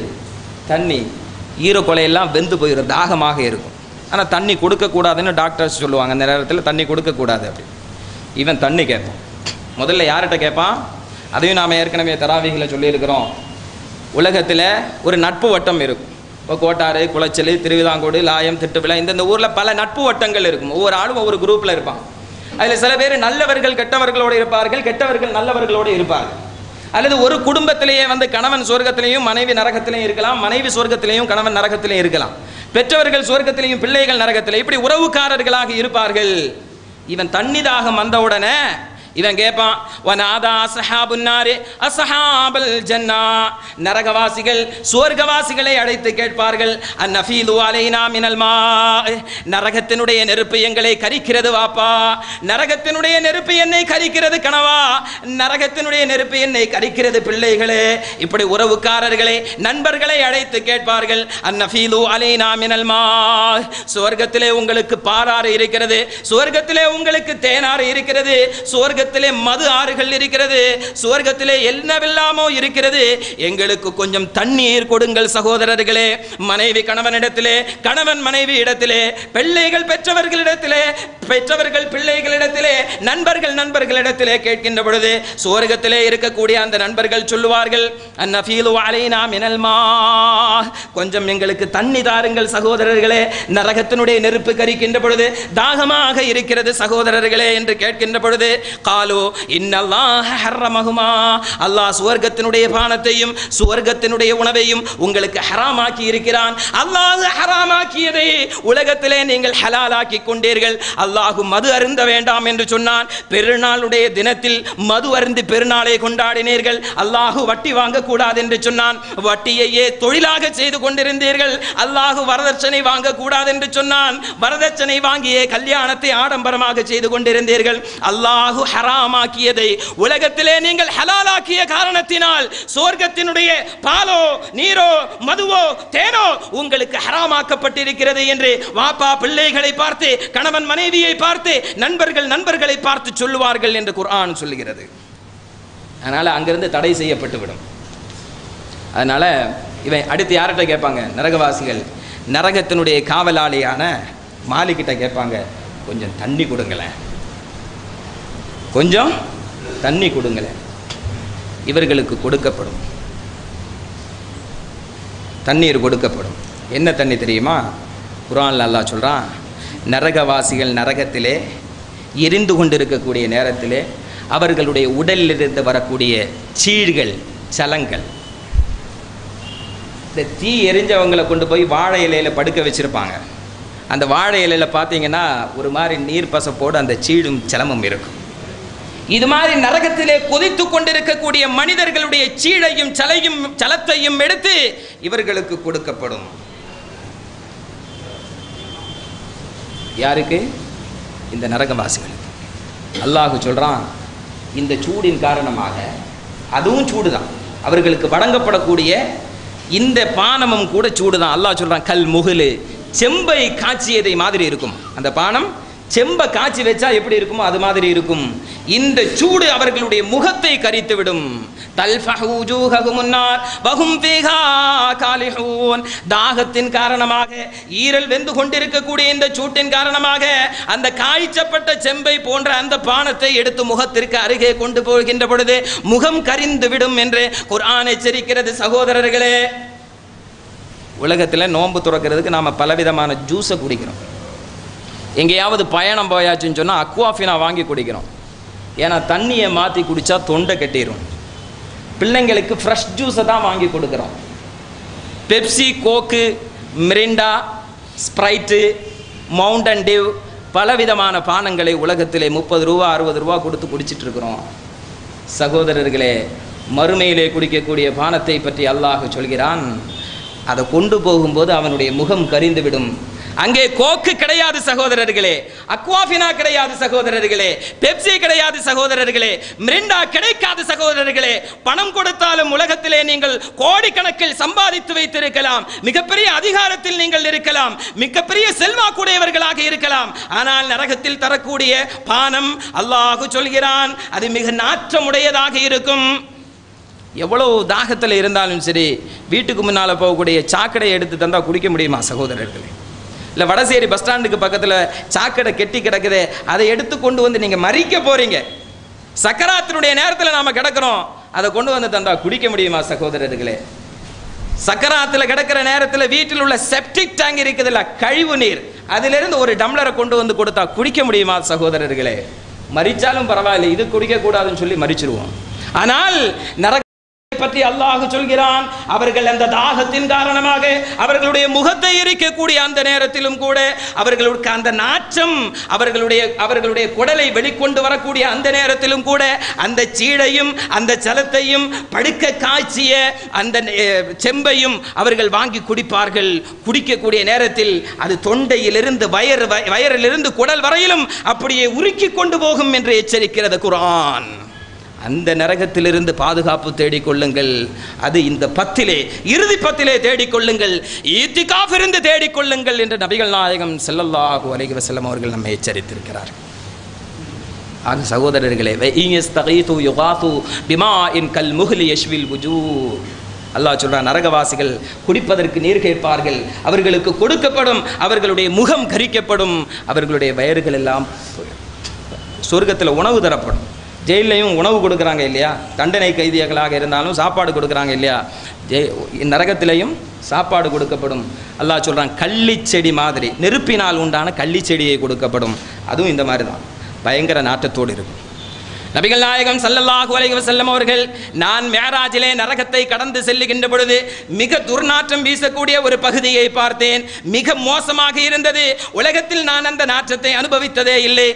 தண்ணி. ஈரக்கொலையெல்லாம் வெந்து போயிடும், தாகமாக இருக்கும். ஆனால் தண்ணி கொடுக்கக்கூடாதுன்னு டாக்டர்ஸ் சொல்லுவாங்க, அந்த நேரத்தில் தண்ணி கொடுக்கக்கூடாது அப்படி. இவன் தண்ணி கேட்பான். முதல்ல யார்கிட்ட கேட்பான்? அதையும் நாம் ஏற்கனவே தராவிகளை சொல்லியிருக்கிறோம். உலகத்தில் ஒரு நட்பு வட்டம் இருக்கும். இப்போ கோட்டாறு, குளச்சல், திருவிதாங்கோடு, லாயம், திட்டுவிழா, இந்தந்த ஊரில் பல நட்பு வட்டங்கள் இருக்கும். ஒவ்வொரு ஆளும் ஒவ்வொரு குரூப்பில் இருப்பான். அதில் சில பேர் நல்லவர்கள் கெட்டவர்களோடு இருப்பார்கள், கெட்டவர்கள் நல்லவர்களோடு இருப்பார்கள். அல்லது ஒரு குடும்பத்திலேயே கணவன் சொர்க்கத்திலையும் மனைவி நரகத்திலையும் இருக்கலாம், மனைவி சொர்க்கத்திலையும் கணவன் நரகத்திலையும் இருக்கலாம், பெற்றவர்கள் சொர்க்கத்திலையும் பிள்ளைகள் நரகத்திலையும், இப்படி உறவுக்காரர்களாக இருப்பார்கள். இவன் தண்ணிதாகம் வந்தவுடனே இவன் கேட்பான், வனாதா அஸ்ஹாபுன் நாரி அஸ்ஹாபல் ஜன்னா, நரகவாசிகள் சுவர்க்கவாசிகளை அழைத்து கேட்பார்கள், அன்னஃபீது அலைனா மினல் மா, நரகத்தினுடைய நெருப்பு எங்களை கரிக்கிறது வாப்பா, நரகத்தினுடைய நெருப்பு என்னை கரிக்கிறது கணவா, நரகத்தினுடைய நெருப்பு என்னை கரிக்கிறது பிள்ளைகளே. இப்படி உறவுக்காரர்களை நண்பர்களை அழைத்து கேட்பார்கள், அன்னஃபீது அலைனா மினல் மா, சுவர்க்கத்திலே உங்களுக்கு பாலாறு இருக்கிறது, சுவர்க்கத்திலே உங்களுக்கு தேனாறு இருக்கிறது, சுவர்க்க மது ஆறுகள் இருக்கிறது, சுவர்க்கத்திலே என்னவெல்லாமோ இருக்கிறது, எங்களுக்கு கொஞ்சம் தண்ணீர் கொடுங்கள் சகோதரர்களே. மனைவி கணவனிடத்திலே, கணவன் மனைவி இடத்திலே, பிள்ளைகள் பெற்றவர்களிடத்திலே, பெற்றவர்கள் பிள்ளைகளிடத்திலே, நண்பர்கள் நண்பர்களிடத்திலே கேட்கின்ற பொழுது சுவர்க்கத்திலே இருக்கக்கூடிய அந்த நண்பர்கள் சொல்லுவார்கள், அன்னஃபீது அலைனா மினல் மா, கொஞ்சம் எங்களுக்கு தண்ணி தாருங்கள் சகோதரர்களே, நரகத்தினுடைய நெருப்பு கரிக்கின்ற பொழுது தாகமாக இருக்கிறது சகோதரர்களே என்று கேட்கின்ற பொழுது, காலோ இன்னல்லாஹ ஹர்ரமஹுமா, அல்லாஹ் சுவர்க்கத்தினுடைய பானத்தையும் சுவர்க்கத்தினுடைய உணவையும் உங்களுக்கு ஹராமாக்கி இருக்கிறான். அல்லாஹ் ஹராமாக்கியதை உலகத்திலே நீங்கள் ஹலாலாக்கி கொண்டீர்கள். அல்லாஹ் மது அருந்த வேண்டாம் என்று சொன்னான். பெருநாளுடைய தினத்தில் மது அருந்தி பெருநாளை கொண்டாடினீர்கள். அல்லாஹ் வட்டி வாங்க கூடாது என்று சொன்னான். வட்டியையே தொழிலாக செய்து கொண்டிருந்தீர்கள். அல்லாஹ் வரதட்சணை வாங்க கூடாது என்று சொன்னான். வரதட்சணை வாங்கியே கல்யாணத்தை ஆடம்பரமாக செய்து கொண்டிருந்தீர்கள். அல்லாஹ் ஹராமாக்கியதை உலகத்திலே நீங்கள் ஹலாலாக்கிய காரணத்தினால் சுவர்க்கத்தினுடைய பாலோ நீரோ மதுவோ தேனோ உங்களுக்கு ஹராமாக்கப்பட்டிருக்கிறது என்று வாப்பா பிள்ளைகளை பார்த்து, கணவன் மனைவியை பார்த்து, நண்பர்கள் நண்பர்களை பார்த்து சொல்லுவார்கள் என்று குர்ஆன் சொல்லுகிறது. அதனால அங்கிருந்து தடை செய்யப்பட்டு விடும். அதனால இவன் அடுத்து யார்கிட்ட கேட்பாங்க? நரகவாசிகள் நரகத்தினுடைய காவலாளியான மாலிக்கிட்ட கேட்பாங்க, கொஞ்சம் தண்ணி கொடுங்களேன், கொஞ்சம் தண்ணி கொடுங்களேன். இவர்களுக்கு கொடுக்கப்படும், தண்ணீர் கொடுக்கப்படும். என்ன தண்ணி தெரியுமா? குர்ஆன்ல அல்லாஹ் சொல்றான், நரகவாசிகள் நரகத்திலே எரிந்து கொண்டிருக்கக்கூடிய நேரத்திலே அவர்களுடைய உடலிலிருந்து வரக்கூடிய சீழ்கள், சலங்கள், இந்த தீ எரிஞ்சவங்களை கொண்டு போய் வாழை இலையில் படுக்க வச்சுருப்பாங்க. அந்த வாழை இலையில் பார்த்தீங்கன்னா ஒரு மாதிரி நீர் பசப்போடு அந்த சீழும் சலமும் இருக்கும். இது மாதிரி நரகத்திலே கொதித்து கொண்டிருக்கக்கூடிய மனிதர்களுடைய சீழையும் சலத்தையும் எடுத்து இவர்களுக்கு கொடுக்கப்படும். யாருக்கு? இந்த நரகவாசிகளுக்கு. அல்லாஹ் சொல்றான், இந்த சூடின் காரணமாக, அதுவும் சூடுதான், அவர்களுக்கு வழங்கப்படக்கூடிய இந்த பானமும் கூட சூடுதான். அல்லாஹ் சொல்றான், கல் முகிலு, செம்பை காய்ச்சியதை மாதிரி இருக்கும். அந்த பானம் செம்பை காய்ச்சி வச்சா எப்படி இருக்குமோ அது மாதிரி இருக்கும். இந்த சூடு அவர்களுடைய முகத்தை கரித்து விடும். தாகத்தின் காரணமாக, ஈரல் வெந்து கொண்டிருக்கக்கூடிய இந்த சூட்டின் காரணமாக அந்த காய்ச்சப்பட்ட செம்பை போன்ற அந்த பானத்தை எடுத்து முகத்திற்கு அருகே கொண்டு போகின்ற பொழுது முகம் கரிந்து விடும் என்று குர்ஆன் எச்சரிக்கிறது. சகோதரர்களே, உலகத்தில் நோன்பு துறக்கிறதுக்கு நாம் பலவிதமான ஜூஸை குடிக்கிறோம். எங்கேயாவது பயணம் போயாச்சுன்னு சொன்னால் அக்வாஃபினா வாங்கி குடிக்கிறோம். ஏன்னா தண்ணியை மாற்றி குடித்தா தொண்டை கட்டிடும். பிள்ளைங்களுக்கு ஃப்ரெஷ் ஜூஸை தான் வாங்கி கொடுக்குறோம். பெப்சி, கோக்கு, மிரிண்டா, ஸ்ப்ரைட்டு, மவுண்டன் டிவ் பலவிதமான பானங்களை உலகத்திலே 30 ரூபா 60 ரூபா கொடுத்து குடிச்சிட்டு இருக்கிறோம். சகோதரர்களே, மறுமையிலே குடிக்கக்கூடிய பானத்தை பற்றி அல்லாஹ் சொல்கிறான், அதை கொண்டு போகும்போது அவனுடைய முகம் கரிந்துவிடும். அங்கே கோக்கு கிடையாது சகோதரர்களே, அக்வாஃபினா கிடையாது சகோதரர்களே, பெப்சி கிடையாது சகோதரர்களே, மிரிண்டா கிடைக்காது சகோதரர்களே. பணம் கொடுத்தாலும் உலகத்திலே நீங்கள் கோடிக்கணக்கில் சம்பாதித்து வைத்திருக்கலாம், மிகப்பெரிய அதிகாரத்தில் நீங்கள் இருக்கலாம், மிகப்பெரிய செல்வாக்குடையவர்களாக இருக்கலாம். ஆனால் நரகத்தில் தரக்கூடிய பானம் அல்லாஹ் சொல்கிறான், அது மிக நாற்றமுடையதாக இருக்கும். எவ்வளவு தாகத்தில் இருந்தாலும் சரி, வீட்டுக்கு முன்னால் போகக்கூடிய சாக்கடை எடுத்து தந்தால் குடிக்க முடியுமா சகோதரர்களே? இல்லை வடசேரி பஸ் ஸ்டாண்டுக்கு பக்கத்தில் சாக்கடை கெட்டி கிடக்குது, அதை எடுத்து கொண்டு வந்து நீங்கள் மறிக்க போகிறீங்க. சக்கராத்தினுடைய நேரத்தில் நாம் கிடக்கிறோம், அதை கொண்டு வந்து தந்தால் குடிக்க முடியுமா சகோதரர்களே? சக்கராத்தில் கிடக்கிற நேரத்தில் வீட்டில் உள்ள செப்டிக் டேங்க் இருக்குதுல்ல, கழிவு நீர், அதிலிருந்து ஒரு டம்ளரை கொண்டு வந்து கொடுத்தா குடிக்க முடியுமா சகோதரர்களே? மறிச்சாலும் பரவாயில்லை, இது குடிக்கக்கூடாதுன்னு சொல்லி மறிச்சிருவோம். ஆனால் நரக பற்றி அல்லாஹ் சொல்கிறான், அவர்கள் அந்த தாகத்தின் காரணமாக அவர்களுடைய முகத்தை எரிக்கக்கூடிய அந்த நேரத்திலும் கூட அவர்களுக்கு அந்த நாற்றம், அவர்களுடைய குடலை வெளிக்கொண்டு வரக்கூடிய அந்த நேரத்திலும் கூட அந்த சீடையும் அந்த ஜலத்தையும் படுக்க காய்ச்சிய அந்த செம்பையும் அவர்கள் வாங்கி குடிப்பார்கள். குடிக்கக்கூடிய நேரத்தில் அது தொண்டையிலிருந்து வயரிலிருந்து குடல் வரையிலும் அப்படியே உருக்கி கொண்டு போகும் என்று எச்சரிக்கிறது குர்ஆன். அந்த நரகத்திலிருந்து பாதுகாப்பு தேடிக்கொள்ளுங்கள். அது இந்த பத்திலே, இறுதி பத்திலே தேடிக்கொள்ளுங்கள், இத்திகாஃப் இருந்து தேடிக்கொள்ளுங்கள் என்று நபிகள் நாயகம் ஸல்லல்லாஹு அலைஹி வஸல்லம் அவர்கள் நம்மை எச்சரித்திருக்கிறார். ஆக சகோதரர்களே, வஇயஸ்தகீது யுகாது பிமாஇன் கல் முஹ்லி யஷ்வில் வுஜூஹ். அல்லாஹ் சொல்றான், நரகவாசிகள் குடிப்பதற்கு நீர் கேட்பார்கள், அவர்களுக்கு கொடுக்கப்படும், அவர்களுடைய முகம் கரிக்கப்படும், அவர்களுடைய வயறுகள் எல்லாம் சொர்க்கத்தில் உணவு தரப்படும். ஜெயிலையும் உணவு கொடுக்குறாங்க இல்லையா, தண்டனை கைதிகளாக இருந்தாலும் சாப்பாடு கொடுக்குறாங்க இல்லையா, நரகத்திலையும் சாப்பாடு கொடுக்கப்படும். அல்லாஹ் சொல்கிறான், கள்ளி செடி மாதிரி, நெருப்பினால் உண்டான கள்ளி செடியை கொடுக்கப்படும். அதுவும் இந்த மாதிரி தான் பயங்கர நாட்டத்தோடு இருக்கும். நபிகள் நாயகம் ஸல்லல்லாஹு அலைஹி வஸல்லம் அவர்கள், நான் மேராஜிலே நரகத்தை கடந்து செல்லுகின்ற பொழுது மிக துர்நாற்றம் வீசக்கூடிய ஒரு பகுதியை பார்த்தேன். மிக மோசமாக இருந்தது. உலகத்தில் நான் அந்த நாற்றத்தை அனுபவித்ததே இல்லை.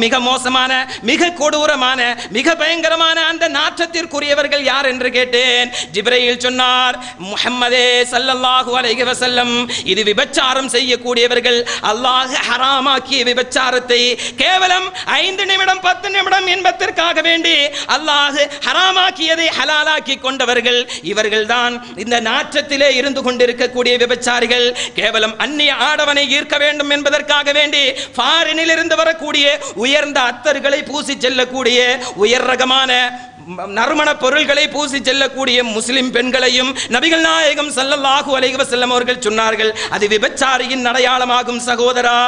மிக மோசமான, மிக கொடூரமான, மிக பயங்கரமான அந்த நாற்றத்திற்குரியவர்கள் யார் என்று கேட்டேன். ஜிப்ரீல் சொன்னார், முஹம்மதே ஸல்லல்லாஹு அலைஹி வஸல்லம், இது விபச்சாரம் செய்யக்கூடியவர்கள். அல்லாஹ் ஹராமாக்கிய விபச்சாரத்தை கேவலம் 5 நிமிடம் 10 நிமிடம் என்பதற்காக வேண்டி அல்லாஹ் ஹராமாக்கியதை ஹலாலாக்கி கொண்டவர்கள் இவர்கள்தான். இந்த நாற்றத்திலே இருந்து கொண்டிருக்கக்கூடிய விபச்சாரிகள் கேவலம் அந்நிய ஆடவனை ஈர்க்க வேண்டும் என்பதற்காக வேண்டி ஃபாரினில் இருந்து வரக்கூடிய உயர்ந்த அத்தர்களை பூசி செல்லக்கூடிய உயர் ரகமான நறுமண பொருள்களை பூசி செல்லக்கூடிய முஸ்லிம் பெண்களையும் நபிகள் நாயகம் ஸல்லல்லாஹு அலைஹி வஸல்லம் அவர்கள் சொன்னார்கள், அது விபச்சாரியின் அடையாளமாகும். சகோதரா,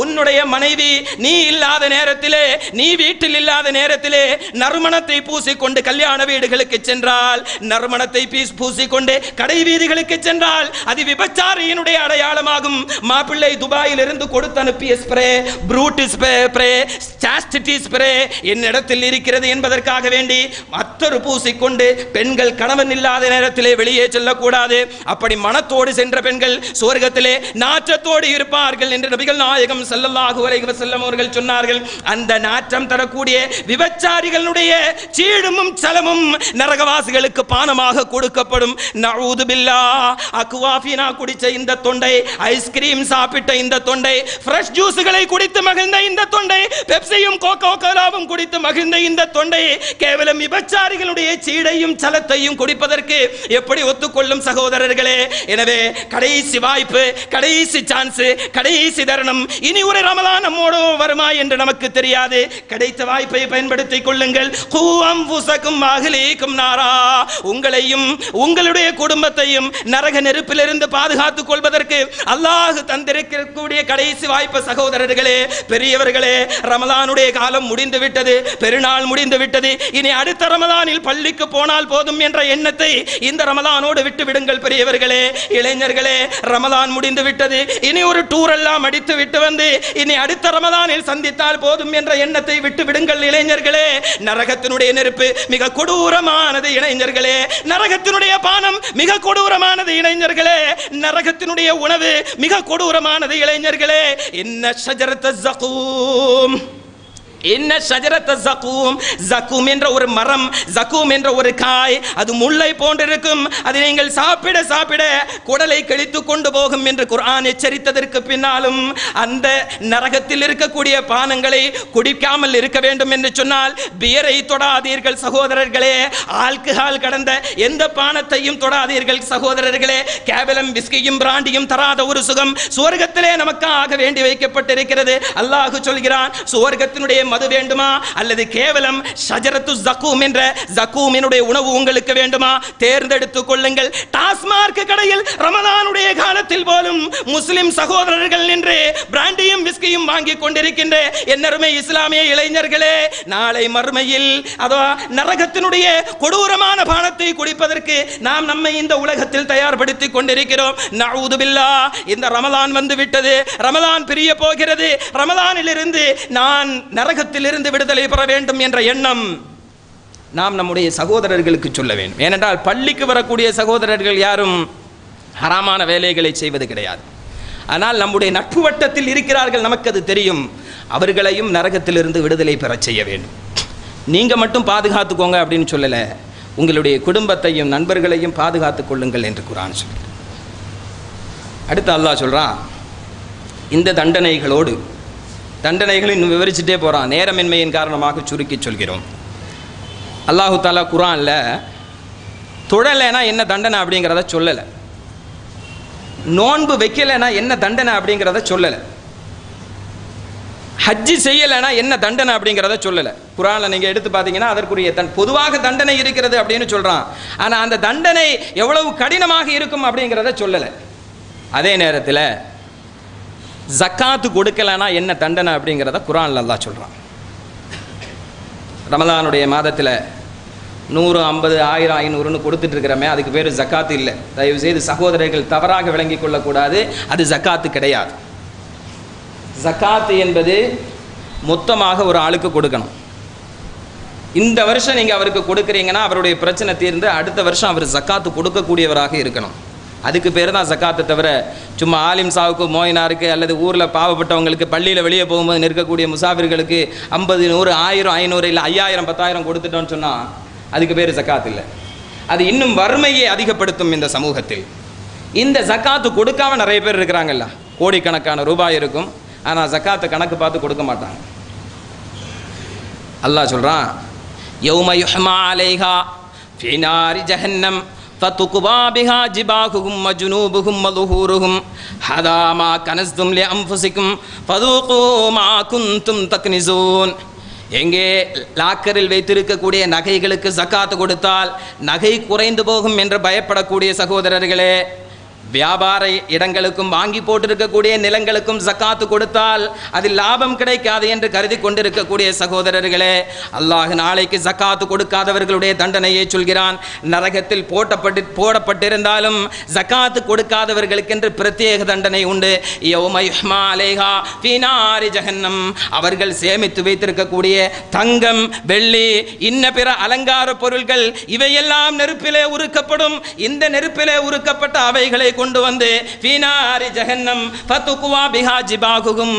உன்னுடைய மனைவி நீ இல்லாத நேரத்திலே, நீ வீட்டில் இல்லாத நேரத்திலே நறுமணத்தை பூசிக்கொண்டு கல்யாண வீடுகளுக்கு சென்றால், நறுமணத்தை பூசிக்கொண்டு கடை வீதிகளுக்கு சென்றால் அது விபச்சாரியினுடைய அடையாளமாகும். மாப்பிள்ளை துபாயில் இருந்து கொடுத்து அனுப்பிய spray, Brut spray, chastity spray என்னிடத்தில் இருக்கிறது என்பதற்காக வேண்டி அத்தர் பூசிக்கொண்டு பெண்கள் கணவன் இல்லாத நேரத்திலே வெளியே செல்லக்கூடாது. அப்படி மனத்தோடு சென்ற பெண்கள் சுவர்க்கத்திலே நாற்றத்தோடு இருப்பார்கள் என்று நபிகள் நாயகம் ஸல்லல்லாஹு அலைஹி வஸல்லம் அவர்கள் சொன்னார்கள். அந்த நாற்றம் தரக்கூடிய விபச்சாரிகளுடைய சீழுமும் சலமும் நரகவாசிகளுக்கு பானமாக கொடுக்கப்படும். நஊது பில்லாஹ். அக்வாஃபினா குடிச்ச இந்த தொண்டை, ஐஸ்கிரீம் சாப்பிட்ட இந்த தொண்டை, ஃப்ரெஷ் ஜூஸ்களை குடித்து மகிழ்ந்த இந்த தொண்டை, பெப்சியும் கோகோ கோலாவும் குடித்து மகிழ்ந்த இந்த தொண்டை கேவலம் விபச்சாரிகளுடைய சீடையும் சலத்தையும் குடிப்பதற்கு எப்படி ஒத்துக்கொள்ளும் சகோதரர்களே? எனவே கடைசி வாய்ப்பு, கடைசி சான்ஸ், கடைசி தருணம். இனி ஒரு ரமலான் நம்மோடு வருமா என்று நமக்கு தெரியாது. கிடைத்த வாய்ப்பை பயன்படுத்திக் கொள்ளுங்கள். உங்களையும் உங்களுடைய குடும்பத்தையும் நரக நெருப்பிலிருந்து பாதுகாத்துக் கொள்வதற்கு அல்லாஹ் தந்திருக்கக்கூடிய கடைசி வாய்ப்பு சகோதரர்களே, பெரியவர்களே. ரமலானுடைய காலம் முடிந்து விட்டது, பெருநாள் முடிந்து விட்டது. இனி அடுத்த ரமலானில் பள்ளிக்கு போனால் போதும் என்ற எண்ணத்தை இந்த ரமலானோடு விட்டு விடுங்கள் பெரியவர்களே. இளைஞர்களே, ரமலான் முடிந்து விட்டது, இனி ஒரு டூர் எல்லாம் அடித்து விட்டு வந்து இனி அடுத்த ரமலானில் சந்தித்தால் போதும் என்ற எண்ணத்தை விட்டு விடுங்கள் இளைஞர்களே. நரகத்தினுடைய நெருப்பு மிக கொடூரமானது இளைஞர்களே. நரகத்தினுடைய பானம் மிக கொடூரமானது இளைஞர்களே. நரகத்தினுடைய உணவு மிக கொடூரமானது இளைஞர்களே. இன்ன ஷஜரத்த ஸகூம், என்ன ஷஜரத்த ஸகூம், ஸகூம் என்ற ஒரு மரம், ஸகூம் என்ற ஒரு காய், அது முல்லை போன்றிருக்கும். அது நீங்கள் சாப்பிட சாப்பிட குடலை கிழித்து கொண்டு போகும் என்று குர்ஆன் எச்சரித்ததற்கு பின்னாலும் அந்த நரகத்தில் இருக்கக்கூடிய பானங்களை குடிக்காமல் இருக்க வேண்டும் என்று சொன்னால் பியரை தொடாதீர்கள் சகோதரர்களே. ஆல்கஹால் கடந்த எந்த பானத்தையும் தொடாதீர்கள் சகோதரர்களே. கேவலம் விஸ்கியும் பிராண்டியும் தராத ஒரு சுகம் சுவர்க்கத்திலே நமக்காக வேண்டி வைக்கப்பட்டிருக்கிறது. அல்லாஹ் சொல்கிறான், சுவர்க்கத்தினுடைய மது வேண்டுமா அல்லது கேவலம் ஷஜரத்து ஸகூம் என்ற ஸகூமினுடைய உணவு உங்களுக்கு வேண்டுமா? தேர்ந்தெடுத்துக் கொள்ளுங்கள். டாஸ்மார்க் கடையில் ரமலானுடைய காலத்தில் போலும் முஸ்லிம் சகோதரர்கள் நின்று பிராண்டியும் விஸ்கியும் வாங்கிக் கொண்டிருக்கின்ற என்னருமை இஸ்லாமிய இளைஞர்களே, நாளை மறுமையில் அதோ நரகத்தினுடைய கொடூரமான பானத்தை குடிப்பதற்கு நாம் நம்மை இந்த உலகத்தில் தயார்படுத்திக் கொண்டிருக்கிறோம். நஊது பில்லாஹ். இந்த ரமலான் வந்து விட்டது, ரமலான் பிரிய போகிறது. ரமலானில் இருந்து நான் நரகத்திலிருந்து விடுதலை பெற வேண்டும் என்ற எண்ணம் நாம் நம்முடைய சகோதரர்களுக்கு சொல்ல வேண்டும். ஏனென்றால் பள்ளிக்கு வரக்கூடிய சகோதரர்கள் யாரும் ஹராமான வேலைகளை செய்வது கிடையாது. ஆனால் நம்முடைய நட்பு வட்டத்தில் இருக்கிறார்கள், நமக்கு அது தெரியும். அவர்களையும் நரகத்திலிருந்து விடுதலை பெற செய்ய வேண்டும். நீங்க மட்டும் பாதுகாத்துக்கோங்க அப்படின்னு சொல்லல, உங்களுடைய குடும்பத்தையும் நண்பர்களையும் பாதுகாத்துக் கொள்ளுங்கள் என்று குர்ஆன் சொல்லுது. அடுத்து அல்லாஹ் சொல்றான், இந்த தண்டனைகளோடு, தண்டனைகளை இன்னும் விவரிச்சுட்டே போகிறான், நேரமின்மையின் காரணமாக சுருக்கி சொல்கிறோம். அல்லாஹு தாலா குர்ஆன்ல தொழலைனா என்ன தண்டனை அப்படிங்கிறத சொல்லலை, நோன்பு வைக்கலைனா என்ன தண்டனை அப்படிங்கிறத சொல்லலை, ஹஜ்ஜி செய்யலைனா என்ன தண்டனை அப்படிங்கிறத சொல்லலை. குர்ஆனில் நீங்கள் எடுத்து பார்த்தீங்கன்னா அதற்குரிய பொதுவாக தண்டனை இருக்கிறது அப்படின்னு சொல்கிறான். ஆனால் அந்த தண்டனை எவ்வளவு கடினமாக இருக்கும் அப்படிங்கிறத சொல்லலை. அதே நேரத்தில் ஜக்காத்து கொடுக்கலனா என்ன தண்டனை அப்படிங்கிறத குர்ஆன்ல அல்லாஹ் சொல்கிறான். ரமலானுடைய மாதத்தில் 100, 50, 1000, 500ன்னு கொடுத்துட்டு இருக்கிறமே, அதுக்கு பேர் ஜக்காத்து இல்லை. தயவுசெய்து சகோதரர்கள் தவறாக விளங்கி கொள்ளக்கூடாது, அது ஜக்காத்து கிடையாது. ஜக்காத்து என்பது மொத்தமாக ஒரு ஆளுக்கு கொடுக்கணும். இந்த வருஷம் நீங்கள் அவருக்கு கொடுக்குறீங்கன்னா அவருடைய பிரச்சனை தீர்ந்து அடுத்த வருஷம் அவர் ஜக்காத்து கொடுக்கக்கூடியவராக இருக்கணும். அதுக்கு பேர் தான் ஜக்காத்தை. தவிர சும்மா ஆலிம் சாவுக்கு, மோயினாருக்கு அல்லது ஊரில் பாவப்பட்டவங்களுக்கு, பள்ளியில் வெளியே போகும்போது நிற்கக்கூடிய முசாஃபிர்களுக்கு 50, 100, 1000, 500 இல்லை 5000, 10,000 கொடுத்துட்டோன்னு சொன்னால் அதுக்கு பேர் ஜக்காத் இல்லை. அது இன்னும் வறுமையை அதிகப்படுத்தும் இந்த சமூகத்தில். இந்த ஜக்காத்து கொடுக்காம நிறைய பேர் இருக்கிறாங்கல்ல, கோடிக்கணக்கான ரூபாய் இருக்கும், ஆனால் ஜக்காத்தை கணக்கு பார்த்து கொடுக்க மாட்டாங்க. அல்லாஹ் சொல்கிறான், யௌம யுஹ்மா அலைஹா ஃபீ நாரி ஜஹன்னம் ஃபதுக்வா பிஹா ஜிபாஹுஹும் வஜுனூபுஹும் வதுஹூருஹும் ஹதா மா கனஸ்தும் லிஅன்ஃபுசிக்கும் ஃபதூகு மா குன்தும் தக்னிசூன். எங்கே லாக்கரில் வைத்திருக்கக்கூடிய நகைகளுக்கு ஜக்காத்து கொடுத்தால் நகை குறைந்து போகும் என்று பயப்படக்கூடிய சகோதரர்களே, வியாபார இடங்களுக்கும் வாங்கி போட்டிருக்கக்கூடிய நிலங்களுக்கும் ஜக்காத்து கொடுத்தால் அதில் லாபம் கிடைக்காது என்று கருதி கொண்டிருக்கக்கூடிய சகோதரர்களே, அல்லாஹ் நாளைக்கு ஜக்காத்து கொடுக்காதவர்களுடைய தண்டனையை சொல்கிறான். நரகத்தில் போடப்பட்டிருந்தாலும் ஜக்காத்து கொடுக்காதவர்களுக்கென்று பிரத்யேக தண்டனை உண்டு. யௌம யுஹ்மா அலைஹா ஃபீ நாரி ஜஹன்னம். அவர்கள் சேமித்து வைத்திருக்கக்கூடிய தங்கம், வெள்ளி, இன்ன பிற அலங்கார பொருள்கள் இவையெல்லாம் நெருப்பிலே உருக்கப்படும். இந்த நெருப்பிலே உருக்கப்பட்ட அவைகளை கொண்டு வந்து ஃபீனாரி ஜஹன்னம் ஃபதுக்வா பிஹா ஜிபாஹுஹும்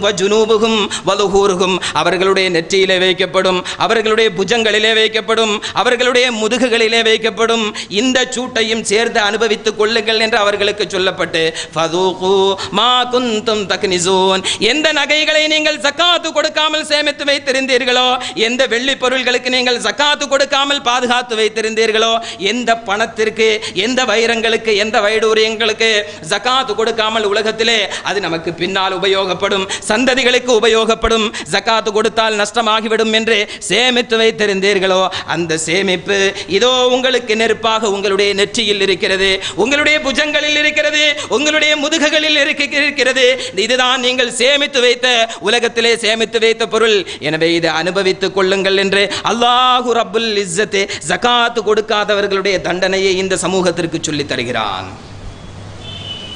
வஜுனூபுஹும் வதுஹூருஹும். அவர்களுடைய நெற்றியிலே வைக்கப்படும், அவர்களுடைய புஜங்களிலே வைக்கப்படும், அவர்களுடைய முதுகுகளிலே வைக்கப்படும். இந்த சூட்டையும் சேர்த்து அனுபவித்துக் கொள்ளுங்கள் என்று அவர்களுக்கு சொல்லப்பட்டு ஃபதூகு மா குன்தும் தக்னிசூன். எந்த நகைகளை நீங்கள் ஜக்காத்து கொடுக்காமல் சேமித்து வைத்திருந்தீர்களோ, எந்த வெள்ளி பொருள்களுக்கு நீங்கள் ஜக்காத்து கொடுக்காமல் பாதுகாத்து வைத்திருந்தீர்களோ, எந்த பணத்திற்கு, எந்த வைரங்களுக்கு, எந்த வைடு எங்களுக்கு ஜகாத் கொடுக்காமல் உலகத்திலே அது நமக்கு பின்னால் உபயோகப்படும், சந்ததிகளுக்கு உபயோகப்படும், ஜகாத் கொடுத்தால் நஷ்டமாகிவிடும் என்று சேமித்து வைத்திருந்தீர்களோ அந்த சேமிப்பு இதோ உங்களுக்கு நெருப்பாக உங்களுடைய நெற்றியில் இருக்கிறது, உங்களுடைய புஜங்களில் இருக்கிறது, உங்களுடைய முதுகுகளில் இருக்கிறது. இதுதான் நீங்கள் சேமித்து வைத்த, உலகத்திலே சேமித்து வைத்த பொருள். எனவே இதை அனுபவித்துக் கொள்ளுங்கள் என்று அல்லாஹு ரப்புல் இஸ்ஸத் ஜகாத் கொடுக்காதவர்களுடைய தண்டனையை இந்த சமூகத்திற்கு சொல்லித் தருகிறான்.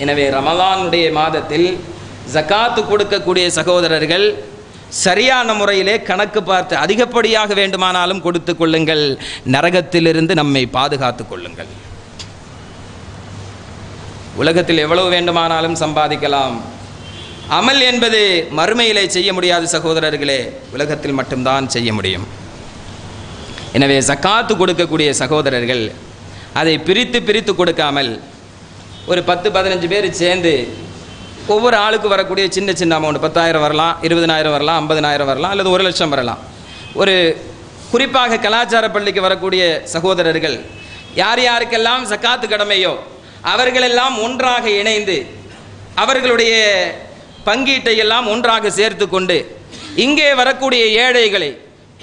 எனவே ரமலானுடைய மாதத்தில் ஜகாத் கொடுக்கக்கூடிய சகோதரர்கள் சரியான முறையிலே கணக்கு பார்த்து அதிகப்படியாக வேண்டுமானாலும் கொடுத்துக் கொள்ளுங்கள், நரகத்திலிருந்து நம்மை பாதுகாத்துக் கொள்ளுங்கள். உலகத்தில் எவ்வளவு வேண்டுமானாலும் சம்பாதிக்கலாம், அமல் என்பது மறுமையிலே செய்ய முடியாது சகோதரர்களே, உலகத்தில் மட்டும்தான் செய்ய முடியும். எனவே ஜகாத்து கொடுக்கக்கூடிய சகோதரர்கள் அதை பிரித்து பிரித்து கொடுக்காமல் ஒரு 10-15 பேர் சேர்ந்து ஒவ்வொரு ஆளுக்கு வரக்கூடிய சின்ன சின்ன அமௌண்ட் 10,000 வரலாம், 20,000 வரலாம், 50,000 வரலாம், அல்லது 1,00,000 வரலாம். ஒரு குறிப்பாக கலாச்சார பள்ளிக்கு வரக்கூடிய சகோதரர்கள் யார் யாருக்கெல்லாம் ஜகாத்து கடமையோ அவர்களெல்லாம் ஒன்றாக இணைந்து அவர்களுடைய பங்கீட்டை எல்லாம் ஒன்றாக சேர்த்து கொண்டு இங்கே வரக்கூடிய ஏழைகளை,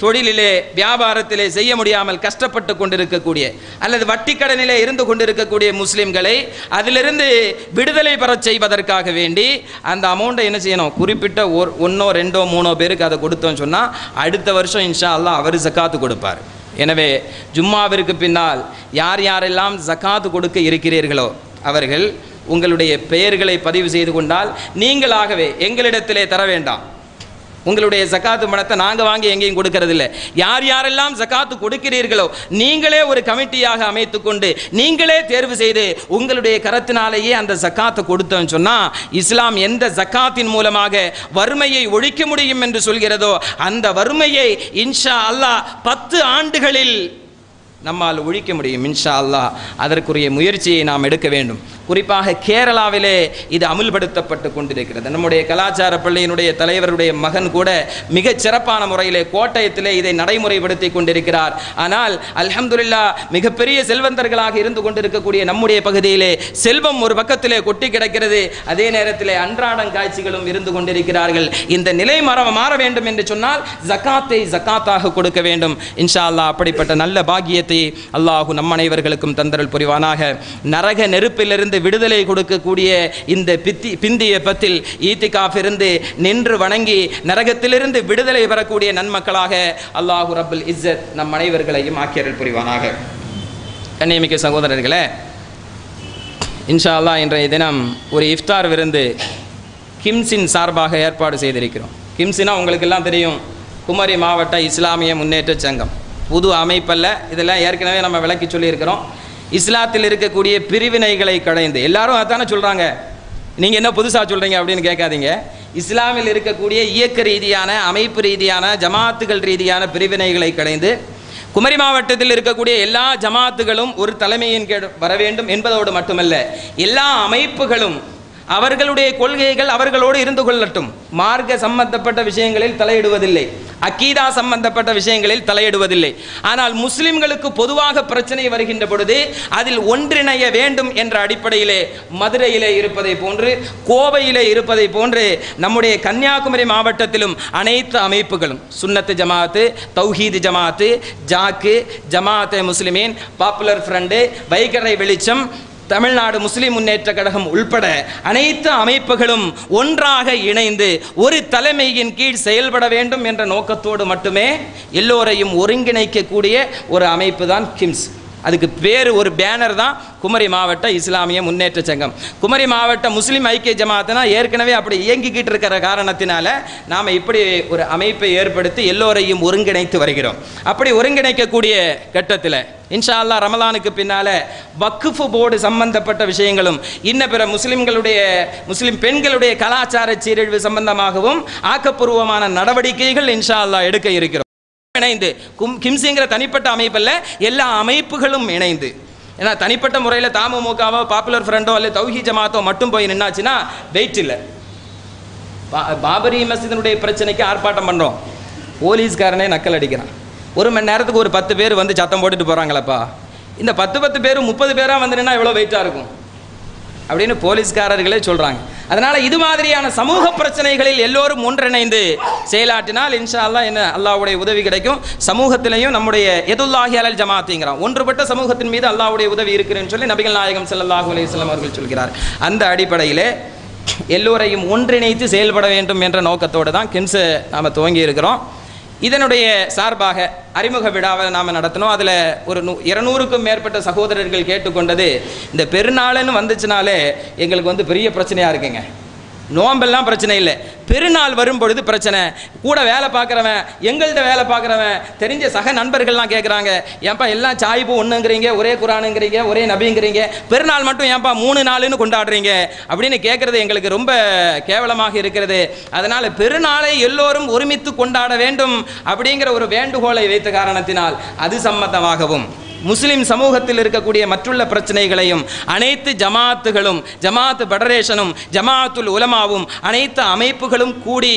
தொழிலிலே வியாபாரத்திலே செய்ய முடியாமல் கஷ்டப்பட்டு கொண்டிருக்கக்கூடிய அல்லது வட்டிக்கடனிலே இருந்து கொண்டிருக்கக்கூடிய முஸ்லிம்களை அதிலிருந்து விடுதலை பெறச் செய்வதற்காக வேண்டி அந்த அமௌண்ட்டை என்ன செய்யணும், குறிப்பிட்ட 1, 2, 3 பேருக்கு அதை கொடுத்தோன்னு சொன்னால் அடுத்த வருஷம் இன்ஷா அல்லாஹ் அவர் ஜகாத்து கொடுப்பார். எனவே ஜும்மாவிற்கு பின்னால் யார் யாரெல்லாம் ஜகாத்து கொடுக்க இருக்கிறீர்களோ அவர்கள் உங்களுடைய பெயர்களை பதிவு செய்து கொண்டால் நீங்களாகவே எங்களிடத்திலே தர வேண்டாம். உங்களுடைய ஜகாத்து பணத்தை நாங்கள் வாங்கி எங்கேயும் கொடுக்கறதில்லை. யார் யாரெல்லாம் ஜகாத்து கொடுக்கிறீர்களோ நீங்களே ஒரு கமிட்டியாக அமைத்து கொண்டு நீங்களே தேர்வு செய்து உங்களுடைய கரத்தினாலேயே அந்த ஜகாத்தை கொடுத்தோன்னு சொன்னால் இஸ்லாம் எந்த ஜகாத்தின் மூலமாக வறுமையை ஒழிக்க முடியும் என்று சொல்கிறதோ அந்த வறுமையை இன்ஷா அல்லாஹ் 10 ஆண்டுகளில் நம்மால் ஒழிக்க முடியும் இன்ஷா அல்லாஹ். அதற்குரிய முயற்சியை நாம் எடுக்க வேண்டும். குறிப்பாக கேரளாவிலே இது அமுல்படுத்தப்பட்டு கொண்டிருக்கிறது. நம்முடைய கலாச்சார பள்ளியினுடைய தலைவருடைய மகன் கூட மிகச் சிறப்பான முறையிலே கோட்டயத்திலே இதை நடைமுறைப்படுத்தி கொண்டிருக்கிறார். ஆனால் அல்ஹம்துலில்லாஹ் மிகப்பெரிய செல்வந்தர்களாக இருந்து கொண்டிருக்கக்கூடிய நம்முடைய பகுதியிலே செல்வம் ஒரு பக்கத்திலே கொட்டி கிடக்கிறது, அதே நேரத்திலே அன்றாடம் காட்சிகளும் இருந்து கொண்டிருக்கிறார்கள். இந்த நிலை மாற வேண்டும் என்று சொன்னால் ஜகாத்தை ஜகாத்தாக கொடுக்க வேண்டும் இன்ஷா அல்லாஹ். அப்படிப்பட்ட நல்ல பாக்கியத்தை அல்லாஹு நம் அனைவர்களுக்கும் தந்தரல் புரிவானாக. நரக நெருப்பிலிருந்து விடுதலை கொடுக்கக்கூடிய இந்த பிந்திய பத்தில் ஈத்திகாஃப் இருந்து நின்று வணங்கி நரகத்திலிருந்து விடுதலை பெறக்கூடிய நன்மக்களாக அல்லாஹு ரப்புல் இஸ்ஸத் நம் அனைவர்களையும் ஆக்கியருள் புரிவானாக. கண்ணியமிக்க சகோதரர்களே, இன்ஷா அல்லாஹ் இன்றைய தினம் ஒரு இஃப்தார் விருந்து கிம்ஸின் சார்பாக ஏற்பாடு செய்திருக்கிறோம். கிம்ஸினா உங்களுக்கு எல்லாம் தெரியும், குமரி மாவட்ட இஸ்லாமிய முன்னேற்ற சங்கம். புது அமைப்பல்ல, இதெல்லாம் ஏற்கனவே நம்ம விளக்கி சொல்லியிருக்கிறோம். இஸ்லாத்தில் இருக்கக்கூடிய பிரிவினைகளை களைந்து, எல்லாரும் அதானே சொல்கிறாங்க, நீங்கள் என்ன புதுசாக சொல்கிறீங்க அப்படின்னு கேட்காதீங்க. இஸ்லாமில் இருக்கக்கூடிய இயக்க ரீதியான, அமைப்பு ரீதியான, ஜமாத்துகள் ரீதியான பிரிவினைகளை களைந்து குமரி மாவட்டத்தில் இருக்கக்கூடிய எல்லா ஜமாத்துகளும் ஒரு தலைமையின் கீழ் வர வேண்டும் என்பதோடு மட்டுமல்ல, எல்லா அமைப்புகளும் அவர்களுடைய கொள்கைகள் அவர்களோடு இருந்து கொள்ளட்டும். மார்க்க சம்பந்தப்பட்ட விஷயங்களில் தலையிடுவதில்லை, அக்கீதா சம்பந்தப்பட்ட விஷயங்களில் தலையிடுவதில்லை. ஆனால் முஸ்லிம்களுக்கு பொதுவாக பிரச்சனை வருகின்ற பொழுது அதில் ஒன்றிணைய வேண்டும் என்ற அடிப்படையிலே மதுரையிலே இருப்பதை போன்று, கோவையிலே இருப்பதை போன்று நம்முடைய கன்னியாகுமரி மாவட்டத்திலும் அனைத்து அமைப்புகளும் சுன்னத்து ஜமாத்து, தௌஹீது ஜமாத்து, jack, Jamathei Muslimeen, popular front, வைகரை வெளிச்சம், தமிழ்நாடு முஸ்லிம் முன்னேற்ற கழகம் உள்பட அனைத்து அமைப்புகளும் ஒன்றாக இணைந்து ஒரு தலைமையின் கீழ் செயல்பட வேண்டும் என்ற நோக்கத்தோடு மட்டுமே எல்லோரையும் ஒருங்கிணைக்கக்கூடிய ஒரு அமைப்பு தான் கிம்ஸ். அதுக்கு பேர், ஒரு பேனர் தான் குமரி மாவட்ட இஸ்லாமிய முன்னேற்ற சங்கம். குமரி மாவட்ட முஸ்லீம் ஐக்கிய ஜமாத்துனா ஏற்கனவே அப்படி இயங்கிக்கிட்டு இருக்கிற காரணத்தினால நாம் இப்படி ஒரு அமைப்பை ஏற்படுத்தி எல்லோரையும் ஒருங்கிணைத்து வருகிறோம். அப்படி ஒருங்கிணைக்கக்கூடிய கட்டத்தில் இன்ஷா அல்லாஹ் ரமலானுக்கு பின்னால் வக்ஃப் போர்டு சம்பந்தப்பட்ட விஷயங்களும் இன்ன பிற முஸ்லிம் பெண்களுடைய கலாச்சார சீரழிவு சம்பந்தமாகவும் ஆக்கப்பூர்வமான நடவடிக்கைகள் இன்ஷா அல்லாஹ் எடுக்க இருக்கிறோம். இணைந்து கிம்ஸிங்கிற தனிப்பட்ட அமைப்பல்ல, எல்லா அமைப்புகளும் இணைந்து. ஏன்னா தனிப்பட்ட முறையில் தமுமுகவோ பாப்புலர் ஃப்ரண்டோ அல்லது தௌஹீத் ஜமாத்தோ மட்டும் போய் நின்னாச்சுன்னா வெயிட் இல்லை. பாபரி மஸ்ஜிதினுடைய பிரச்சனைக்கு ஆர்ப்பாட்டம் பண்ணுறோம், போலீஸ்காரனே நக்கல் அடிக்கிறான். 1 மணி நேரத்துக்கு ஒரு 10 பேர் வந்து சத்தம் போட்டுட்டு போகிறாங்களப்பா. இந்த 10 பேர் 30 பேராக வந்துன்னா எவ்வளோ வெயிட்டாக இருக்கும். அப்படின்னு போலீஸ்காரர்களே சொல்கிறாங்க. அதனால் இது மாதிரியான சமூக பிரச்சனைகளில் எல்லோரும் ஒன்றிணைந்து செயலாற்றினால் இன்ஷா அல்லாஹ் என்ன அல்லாஹ்வுடைய உதவி கிடைக்கும். சமூகத்திலையும் நம்முடைய யதுல்லாஹி அலல் ஜமாஅத்திங்கிறான், ஒன்றுபட்ட சமூகத்தின் மீது அல்லாஹ்வுடைய உதவி இருக்குன்னு சொல்லி நபிகள் நாயகம் ஸல்லல்லாஹு அலைஹி வஸல்லம் அவர்கள் சொல்கிறார். அந்த அடிப்படையில் எல்லோரையும் ஒன்றிணைத்து செயல்பட வேண்டும் என்ற நோக்கத்தோடு தான் கிம்ஸை நாம் துவங்கி இருக்கிறோம். இதனுடைய சார்பாக அறிமுக விழாவை நாம் நடத்தினோம். அதில் ஒரு 200க்கும் மேற்பட்ட சகோதரர்கள் கேட்டுக்கொண்டது, இந்த பெருநாள்னு வந்துச்சுனாலே எங்களுக்கு பெரிய பிரச்சனையாக இருக்குங்க. நோம்பெல்லாம் பிரச்சனை இல்லை, பெருநாள் வரும் பொழுது பிரச்சனை. கூட வேலை பார்க்குறவன், எங்கள்கிட்ட வேலை பார்க்குறவன், தெரிஞ்ச சக நண்பர்கள்லாம் கேட்குறாங்க, ஏன்பா எல்லாம் சாய்ப்பு ஒன்றுங்கிறீங்க, ஒரே குரானுங்கிறீங்க, ஒரே நபிங்கிறீங்க, பெருநாள் மட்டும் ஏன்பா 3 நாளுன்னு கொண்டாடுறீங்க அப்படின்னு கேட்குறது எங்களுக்கு ரொம்ப கேவலமாக இருக்கிறது. அதனால் பெருநாளை எல்லோரும் ஒருமித்து கொண்டாட வேண்டும் அப்படிங்கிற ஒரு வேண்டுகோளை வைத்த காரணத்தினால் அது சம்மந்தமாகவும் முஸ்லிம் சமூகத்தில் இருக்கக்கூடிய மற்றுள்ள பிரச்சனைகளையும் அனைத்து ஜமாத்துகளும், ஜமாத் ஃபெடரேஷனும், ஜமாத்துல் உலமாவும், அனைத்து அமைப்புகளும் கூடி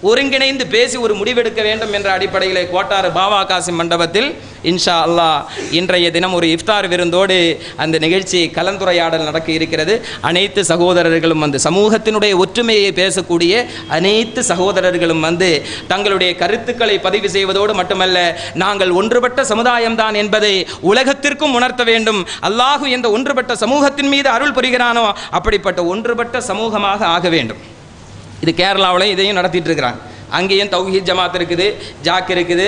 ஒருங்கிணைந்து பேசி ஒரு முடிவெடுக்க வேண்டும் என்ற அடிப்படையில் கோட்டாறு பாவா காசிம் மண்டபத்தில் இன்ஷா அல்லாஹ் இன்றைய தினம் ஒரு இஃப்தார் விருந்தோடு அந்த நிகழ்ச்சி கலந்துரையாடல் நடக்க இருக்கிறது. அனைத்து சகோதரர்களும் சமூகத்தினுடைய ஒற்றுமையை பேசக்கூடிய அனைத்து சகோதரர்களும் தங்களுடைய கருத்துக்களை பதிவு செய்வதோடு மட்டுமல்ல, நாங்கள் ஒன்றுபட்ட சமுதாயம்தான் என்பதை உலகத்திற்கும் உணர்த்த வேண்டும். அல்லாஹ் எந்த ஒன்றுபட்ட சமூகத்தின் மீது அருள் புரிகிறானோ அப்படிப்பட்ட ஒன்றுபட்ட சமூகமாக ஆக வேண்டும். இது கேரளாவில் இதையும் நடத்திட்டு இருக்கிறாங்க. அங்கேயும் தௌஹீத் ஜமாத் இருக்குது, ஜாக் இருக்குது,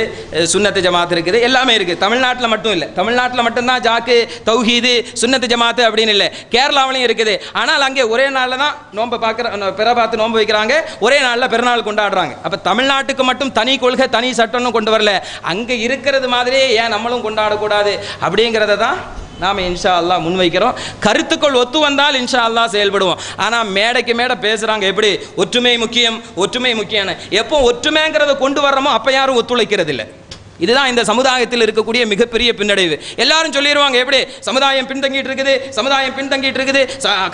சுன்னத்து ஜமாத் இருக்குது, எல்லாமே இருக்குது. தமிழ்நாட்டில் மட்டும் இல்லை, தமிழ்நாட்டில் மட்டும்தான் ஜாக்கு, தௌஹீது, சுன்னத்து ஜமாத்து அப்படின்னு இல்லை, கேரளாவிலையும் இருக்குது. ஆனால் அங்கே ஒரே நாளில் தான் நோன்பை பார்த்து நோன்பு வைக்கிறாங்க, ஒரே நாளில் பெருநாள் கொண்டாடுறாங்க. அப்போ தமிழ்நாட்டுக்கு மட்டும் தனி கொள்கை, தனி சட்டம்னு கொண்டு வரல, அங்கே இருக்கிறது மாதிரியே ஏன் நம்மளும் கொண்டாடக்கூடாது அப்படிங்கிறத தான் நாம் இன்ஷா அல்லாஹ் முன்வைக்கிறோம். கருத்துக்கள் ஒத்து வந்தால் இன்ஷா அல்லாஹ் செயல்படுவோம். ஆனால் மேடைக்கு மேடை பேசுகிறாங்க, எப்படி ஒற்றுமை முக்கியம், ஒற்றுமை முக்கியம்னு. எப்போ ஒற்றுமைங்கிறத கொண்டு வர்றோமோ அப்போ யாரும் ஒத்துழைக்கிறது இல்லை. இதுதான் இந்த சமுதாயத்தில் இருக்கக்கூடிய மிகப்பெரிய பின்னடைவு. எல்லாரும் சொல்லிடுவாங்க, எப்படி சமுதாயம் பின்தங்கிட்டு இருக்குது, சமுதாயம் பின்தங்கிட்டு இருக்குது,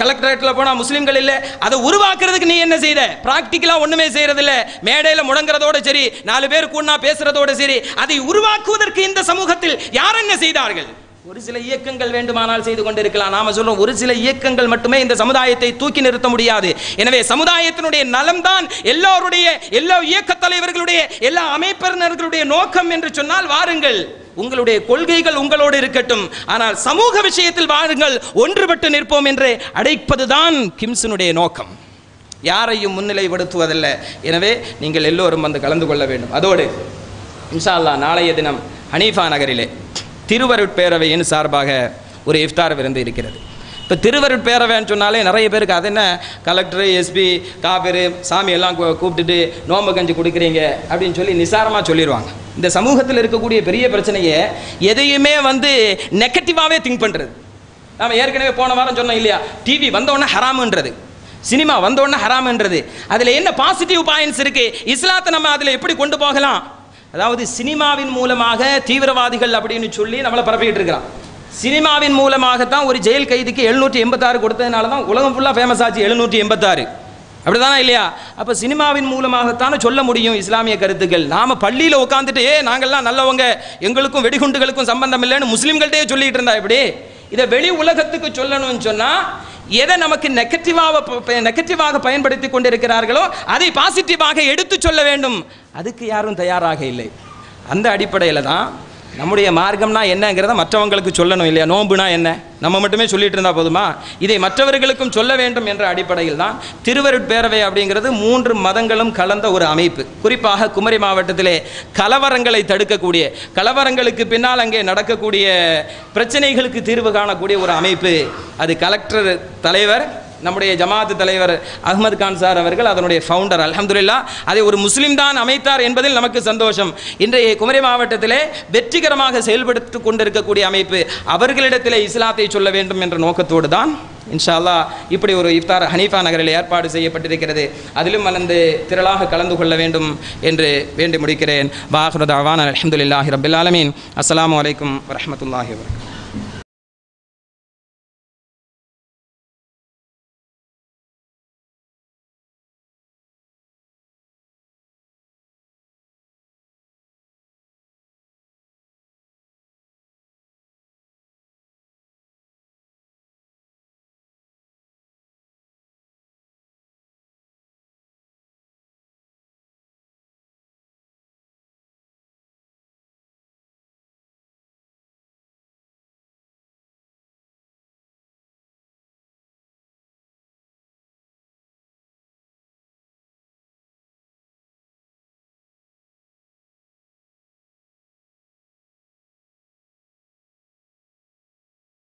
கலெக்டரேட்டில் போனால் முஸ்லீம்கள் இல்லை. அதை உருவாக்குறதுக்கு நீ என்ன செய்த? ப்ராக்டிக்கலாக ஒன்றுமே செய்யறதில்ல. மேடையில் முடங்குறதோடு சரி, 4 பேர் கூடனா பேசுறதோடு சரி, அதை உருவாக்குவதற்கு இந்த சமூகத்தில் யார் என்ன செய்தார்கள்? ஒரு சில இயக்கங்கள் வேண்டுமானால் செய்து கொண்டிருக்கலாம். நாம சொல்றோம், ஒரு சில இயக்கங்கள் மட்டுமே இந்த சமுதாயத்தை தூக்கி நிறுத்த முடியாது. எனவே சமுதாயத்தினுடைய நலம்தான் எல்லாருடைய, எல்லா இயக்க தலைவர்களுடைய, எல்லா அமைப்பினர்களுடைய நோக்கம் என்று சொன்னால் வாருங்கள், உங்களுடைய கொள்கைகள் உங்களோடு இருக்கட்டும், ஆனால் சமூக விஷயத்தில் வாருங்கள், ஒன்றுபட்டு நிற்போம் என்று அழைப்பதுதான் கிம்ஸினுடைய நோக்கம். யாரையும் முன்னிலைப்படுத்துவதல்ல. எனவே நீங்கள் எல்லோரும் கலந்து கொள்ள வேண்டும். அதோடு இன்ஷா அல்லாஹ் நாளைய தினம் ஹனீஃபா நகரிலே திருவருட்பேரவையின் சார்பாக ஒரு இஃப்தார் விருந்து இருக்கிறது. இப்போ திருவருட்பேரவைன்னு சொன்னாலே நிறைய பேருக்கு அது என்ன, கலெக்டரு, எஸ்பி, காபிரு, சாமி எல்லாம் கூப்பிட்டுட்டு நோம்பு கஞ்சி கொடுக்குறீங்க அப்படின்னு சொல்லி நிசாரமாக சொல்லிடுவாங்க. இந்த சமூகத்தில் இருக்கக்கூடிய பெரிய பிரச்சனையை எதையுமே நெகட்டிவாகவே திங்க் பண்ணுறது. நாம் ஏற்கனவே போன வாரம் சொன்னோம் இல்லையா, டிவி வந்தோடனே ஹராமுன்றது, சினிமா வந்தோடனே ஹராமுன்றது. அதில் என்ன பாசிட்டிவ் பாயிண்ட்ஸ் இருக்குது, இஸ்லாத்தை நம்ம அதில் எப்படி கொண்டு போகலாம்? அதாவது சினிமாவின் மூலமாக தீவிரவாதிகள் அப்படின்னு சொல்லி நம்மளை பரப்பிக்கிட்டு இருக்கிறான். சினிமாவின் மூலமாகத்தான் ஒரு ஜெயில் கைதிக்கு 786 கொடுத்ததுனால தான் உலகம் ஃபுல்லாக ஃபேமஸ் ஆச்சு 786. அப்படிதானா இல்லையா? அப்போ சினிமாவின் மூலமாகத்தானே சொல்ல முடியும் இஸ்லாமிய கருத்துக்கள். நாம் பள்ளியில் உட்காந்துட்டு நாங்கள்லாம் நல்லவங்க, எங்களுக்கும் வெடிகுண்டுகளுக்கும் சம்பந்தம் இல்லைன்னு முஸ்லீம்கள்ட்டே சொல்லிட்டு இருந்தா எப்படி? இதை வெளி உலகத்துக்கு சொல்லணும்னு சொன்னால் எதை நமக்கு நெகட்டிவாக பயன்படுத்தி கொண்டிருக்கிறார்களோ அதை பாசிட்டிவாக எடுத்து சொல்ல வேண்டும். அதுக்கு யாரும் தயாராக இல்லை. அந்த அடிப்படையில் தான் நம்முடைய மார்க்கம்னா என்னங்கிறத மற்றவங்களுக்கு சொல்லணும் இல்லையா? நோம்புனா என்ன நம்ம மட்டுமே சொல்லிட்டு இருந்தால் போதுமா? இதை மற்றவர்களுக்கும் சொல்ல வேண்டும் என்ற அடிப்படையில் தான் திருவருட்பேரவை அப்படிங்கிறது 3 மதங்களும் கலந்த ஒரு அமைப்பு. குறிப்பாக குமரி மாவட்டத்திலே கலவரங்களை தடுக்கக்கூடிய, கலவரங்களுக்கு பின்னால் அங்கே நடக்கக்கூடிய பிரச்சனைகளுக்கு தீர்வு காணக்கூடிய ஒரு அமைப்பு. அது கலெக்டர் தலைவர், நம்முடைய ஜமாத் தலைவர் அஹ்மத் கான் சார் அவர்கள் அதனுடைய ஃபவுண்டர். அல்ஹம்துலில்லாஹ் அதை ஒரு முஸ்லீம் தான் அமைத்தார் என்பதில் நமக்கு சந்தோஷம். இன்றைய குமரி மாவட்டத்திலே வெற்றிகரமாக செயல்படுத்தி கொண்டிருக்கக்கூடிய அமைப்பு. அவர்களிடத்திலே இஸ்லாத்தை சொல்ல வேண்டும் என்ற நோக்கத்தோடு தான் இன்ஷா அல்லாஹ் இப்படி ஒரு இஃப்தார் ஹனீஃபா நகரில் ஏற்பாடு செய்யப்பட்டிருக்கிறது. அதிலும் திரளாக கலந்து கொள்ள வேண்டும் என்று வேண்டி முடிக்கிறேன். வாஹிரு தஅவானா அல்ஹம்துலில்லாஹி ரப்பில் ஆலமீன். அஸ்ஸலாமு அலைக்கும் வரஹ்மத்துல்லாஹி வபரகாத்துஹு.